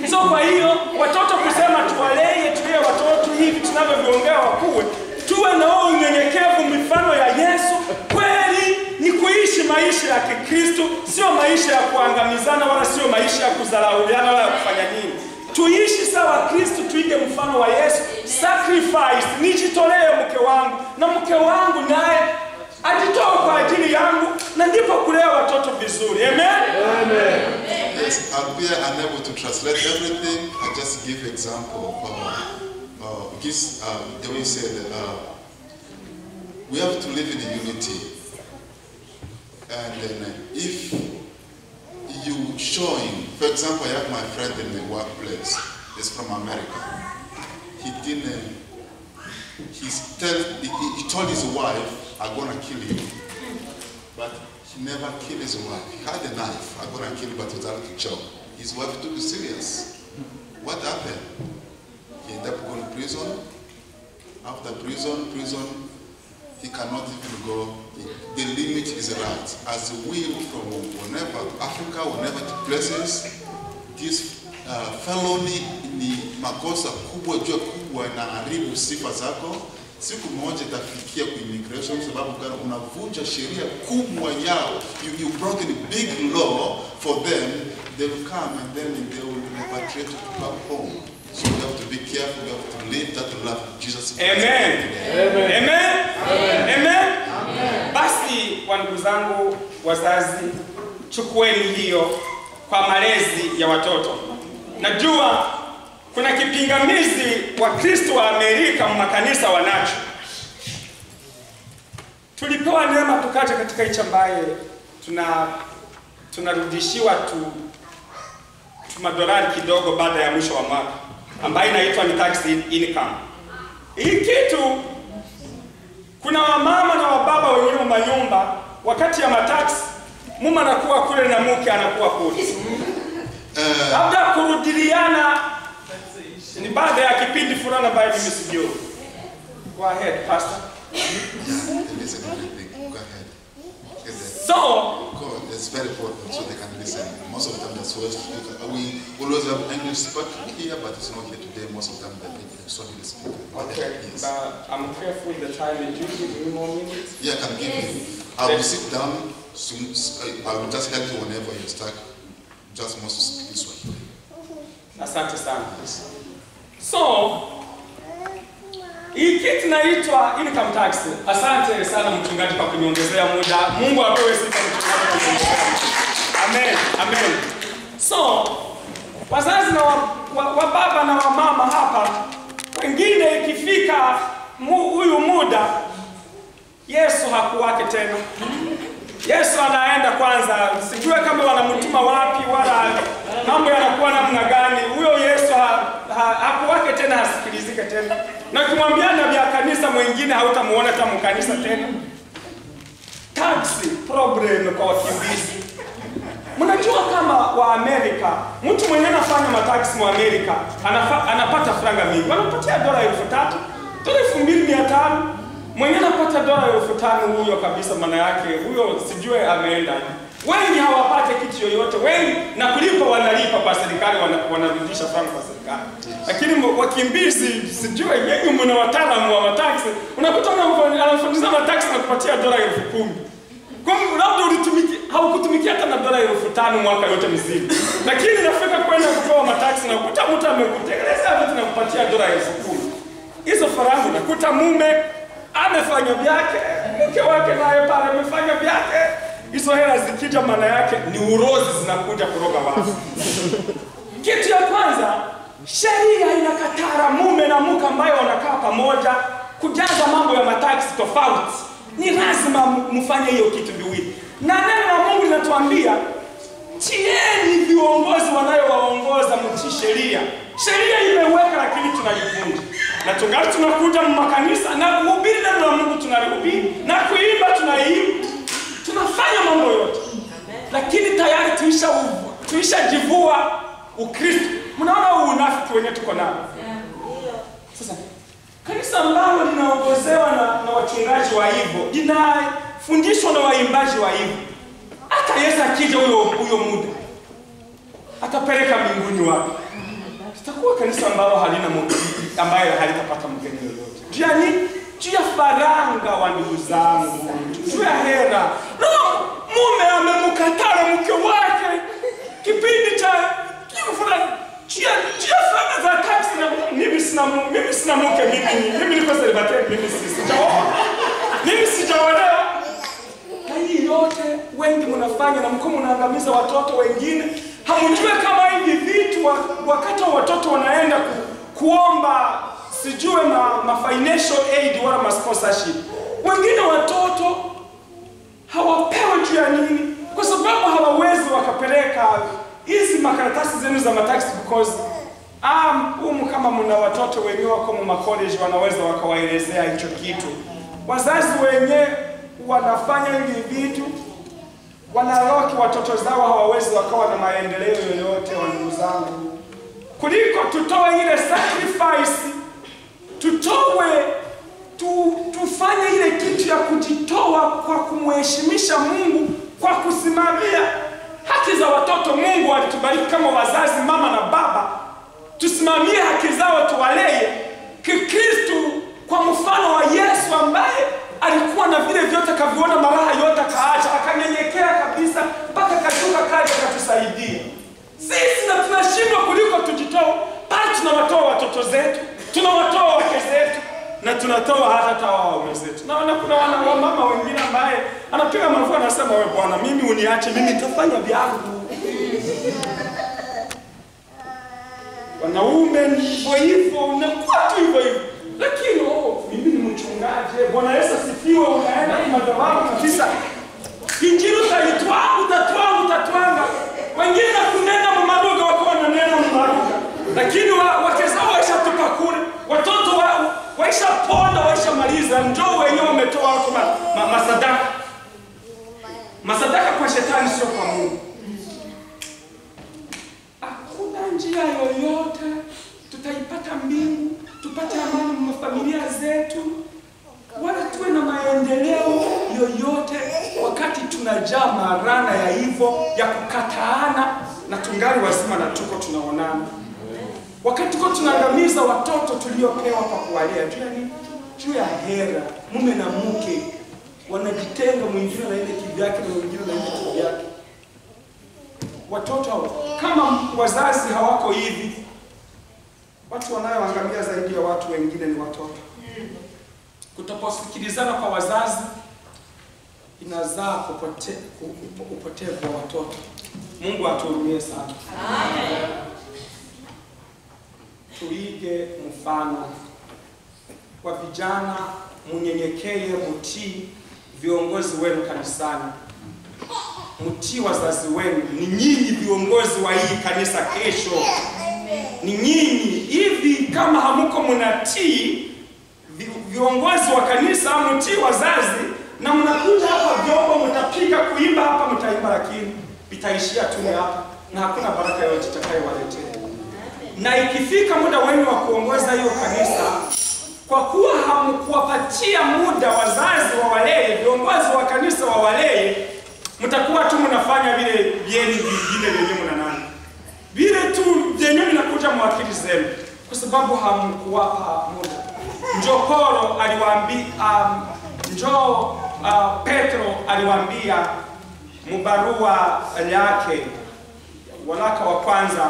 So kwa hiyo watoto kusema tuwalee watoto hivi tunavyoviongea wakuwe, tuwe na unyenyekevu mifano ya Yesu. Kweli ni kuishi maisha ya Kikristo, sio maisha ya kuangamizana, wala sio maisha ya kudharauliana wala kufanya nini. Tuishi sawa Kristo, tuige mfano wa Yesu. Sacrifice, nijitolee mke wangu, na mke wangu naye ajitoe kwa ajili yangu, na ndipo kulea watoto vizuri. Amen. Amen. Yes, I'll be unable to translate everything. I just give example. The way you said, we have to live in unity. And then if you showing, for example, I have my friend in the workplace. He's from America. He told his wife, "I'm gonna kill you," but he never killed his wife. He had a knife. "I'm gonna kill you," but he started to choke. His wife took it serious. What happened? He ended up going to prison. After prison, he cannot even go. The limit is right. As we from whenever Africa, whenever places, these felony ni makosa kubwa juu kubwa na haribu sifa zako. Siku moja itafikia ku immigration sababu kana unavunja sheria kubwa yao. You broken a big law for them. They will come and then they will repatriate you back home. So you have to be careful. You have to live that love of Jesus. Amen. Amen. Amen. Amen. Amen. Basi wandugu zangu wazazi, chukueni hiyo kwa malezi ya watoto. Najua kuna kipingamizi wa Kristo wa Amerika makanisa wanacho. Tulipewa neema tukaje katika nchi ambaye tunarudishiwa tu madolari kidogo baada ya mwisho wa mwaka ambayo inaitwa ni tax income. Hii kitu kuna wamama na wababa wenye manyumba wakati ya matax mama anakuwa kule na mke anakuwa kule. Labda kurudiliana ni baada ya kipindi fulani ambayo mimi sijui. Go ahead, pastor. Listen to everything. Go ahead. So, it's very important so they can listen. Most of the time that's what we always have English speaker here, but it's not here today. Most of the time they're Swahili speaker. Okay, yes. But I'm careful with the time. Did you give me more minutes? Yeah, I can give you. I will sit down soon. I will just help you whenever you start. Just must speak Swahili. Asante sana. So, hii kitu inaitwa income tax. Asante sana mchungaji kwa kuniongezea muda. Mungu apewe sifa mchungaji. Amen. Amen. So, wazazi na wababa na wamama hapa, wengine ikifika huyu muda, Yesu hakuwake tena. Yesu anaenda kwanza, sijue kama wanamtuma wapi wala mambo yanakuwa namna gani. Huyo Yesu hakuwake tena, hasikilizike tena. Na kumwambia nabii ya kanisa mwingine hautamuona hata mkanisa tena. Tax problem kwa wakimbizi. Mnajua kama wa Amerika, mtu mwenye anafanya mataksi wa Amerika anapata franga mingi. Wanapatia $3,000, $2,500. Mwenye anapata $5,000 huyo kabisa, maana yake huyo sijue ameenda. Wengi hawapate kitu yoyote, wengi na kulipa wanalipa kwa serikali, wanarudisha franga kwa serikali. Lakini wakimbizi sijue yeye mna wataalamu wa mataksi, unakuta anafundisha mataksi na kupatia $10,000. Kwa labda haukutumikia hata na $5,000 mwaka yote mzima. Lakini nafika kwenda kutoa mataksi na kukuta mtu amekutengeneza vitu na kupatia $10,000. Hizo faranga nakuta mume amefanya vyake, mke wake naye pale amefanya vyake. Hizo hela zikija maana yake ni urozi zinakuja kuroga watu. Kitu ya kwanza, sheria inakatara mume na mke ambaye wanakaa pamoja kujaza mambo ya mataksi tofauti. Ni lazima mfanye hiyo kitu viwili. Na neno la Mungu linatuambia tieni viongozi wanayowaongoza mtii sheria. Sheria imeweka lakini tunaivunja. Na tungali tunakuja makanisa na kuhubiri neno la Mungu tunalihubiri na kuimba tunaimba. Tunafanya mambo yote. Lakini tayari tuishajivua Ukristo. Mnaona unafiki wenyewe tuko nao. Sasa kanisa ambalo linaongozewa na wachungaji wa hivyo, linafundishwa na waimbaji wa hivyo. Hata Yesu akija huyo muda atapeleka mbinguni wapi? Tutakuwa kanisa ambalo halina Mungu, ambaye halitapata mgeni yoyote. Juu ya faranga wa ndugu zangu, juu ya hera. No, mume amemkataa mke wake kipindi cha fulani. Juu ya faranga za taksi na mimi sina mke mimi niko celibate, mimi sijaolewa. Hii yote wengi mnafanya na mko mnaangamiza watoto wengine. Hamjue kama hivi vitu wakati watoto wanaenda kuomba sijue financial aid wala ma sponsorship. Wengine watoto hawapewi juu ya nini? Kwa sababu hawawezi wakapeleka hizi makaratasi zenu za mataksi because kama mna watoto wenyewe wako mu college wanaweza wakawaelezea hicho kitu. Wazazi wenyewe wanafanya hivi vitu, wanaloki watoto zao hawawezi wakawa na maendeleo yoyote wa ndugu zangu. Kuliko tutoe ile sacrifice, tufanye ile kitu ya kujitoa kwa kumheshimisha Mungu, kwa kusimamia Haki za watoto, Mungu alitubariki kama wazazi, mama na baba, tusimamie haki zao, tuwalee kikristo kwa mfano wa Yesu ambaye alikuwa na vile vyote, kaviona maraha yote, kaacha, akanyenyekea kabisa mpaka kashuka kaja katusaidia. Sisi na tunashindwa kuliko tujitoa, bali tunawatoa watoto zetu, tunawatoa wake zetu, na tunatoa hata waume zetu. Naona kuna mama wengine ambaye anapiga mafua, anasema wewe Bwana, mimi uniache, mimi nitafanya vyangu. Wanaume ni hivyo, unakuwa tu hivyo. Lakini mimi ni mchungaji, Bwana Yesu asifiwe, unaenda kwa madhabahu kabisa. Injili utatwanga. Wengine kunena mmaruga, wako wananena mmaruga. Lakini wake zao waishatupa kule. Watoto waisha ponda, waisha maliza, njoo wenyewe wametoa kwa masadaka. Masadaka kwa shetani, sio kwa Mungu. Hakuna njia yoyote tutaipata mbingu, tupate amani na familia zetu, wala tuwe na maendeleo yoyote wakati tunajaa marana ya hivyo ya kukataana na tungali wazima na tuko tunaonana. Wakati tuko tunaangamiza watoto tuliopewa kwa kuwalea juu ya hera, mume na mke wanajitenga, mwingine na ile kivyake na mwingine na ile kivyake. Watoto kama wazazi hawako hivi, watu wanaoangamia zaidi ya watu wengine ni watoto. Kutoposikilizana kwa wazazi inazaa upotevu wa watoto. Mungu atuhurumie sana. Amen. Tuige mfano wa vijana, mnyenyekee, mtii viongozi wenu kanisani. Mtii wazazi wenu. Ni nyinyi viongozi wa hii kanisa kesho. Ni nyinyi. Hivi kama hamuko mnatii viongozi wa kanisa, mtii wazazi, na mnakuja hapa vyombo, mtapiga, kuimba hapa, mtaimba, lakini itaishia tu hapa na hakuna baraka yoyote itakayowaletea. Na ikifika muda wenu wa kuongoza hiyo kanisa, kwa kuwa hamkuwapatia muda wazazi wawalee, viongozi wa kanisa wawalee, mtakuwa tu mnafanya vile vyenu vingine vyenye mnanani. Vile tu vyenye mnakuja mwakili zenu, kwa sababu hamkuwapa muda. Njokoro aliwaambia, Petro aliwaambia mubarua yake, waraka wa kwanza,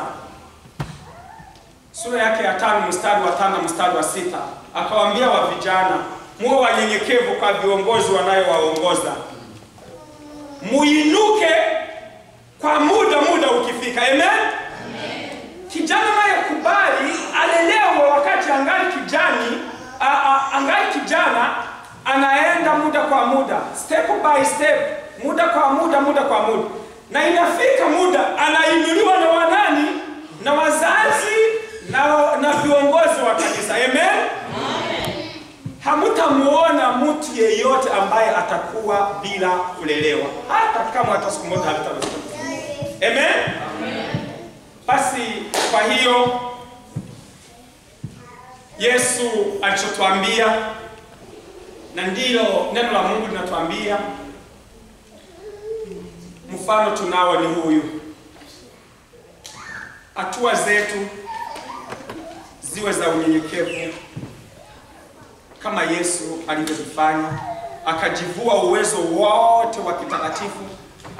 sura yake ya 5 mstari wa 5 mstari wa 6, akawaambia wa vijana, muwe wanyenyekevu kwa viongozi wanayowaongoza. Muinuke kwa muda ukifika. Amen? Amen. Kijana naye kubali alelewa wakati angali kijana, anaenda muda kwa muda, step by step, muda kwa muda. Na inafika muda anainuliwa na wanani? Na wazazi na viongozi wa kanisa. Amen? Amen. Hamutamuona mtu yeyote ambaye atakuwa bila kulelewa, hata kama hata siku moja hataweza. Amen? Amen. Basi kwa hiyo Yesu alichotuambia, na ndilo neno la Mungu linatuambia, mfano tunao ni huyu. Hatua zetu ziwe za unyenyekevu kama Yesu alivyofanya, akajivua uwezo wote wa kitakatifu,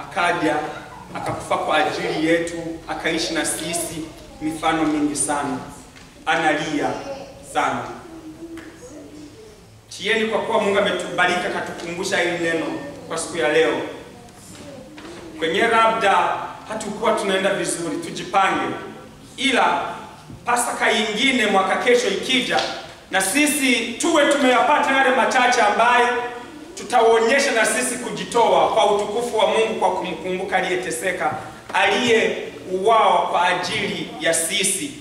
akaja akakufa kwa ajili yetu, akaishi na sisi mifano mingi sana. Analia sana. Tieni kwa kuwa Mungu ametubariki akatukumbusha hili neno kwa siku ya leo. Kwenye labda hatukuwa tunaenda vizuri, tujipange. Ila Pasaka nyingine mwaka kesho ikija, na sisi tuwe tumeyapata yale machache ambaye tutaonyesha na sisi kujitoa kwa utukufu wa Mungu, kwa kumkumbuka aliyeteseka, aliyeuawa kwa ajili ya sisi.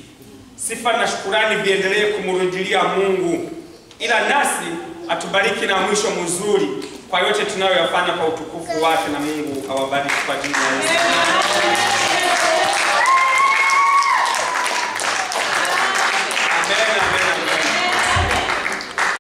Sifa na shukurani viendelee kumrudilia Mungu, ila nasi atubariki na mwisho mzuri kwa yote tunayoyafanya kwa utukufu wake, na Mungu awabariki kwa jina la Yesu.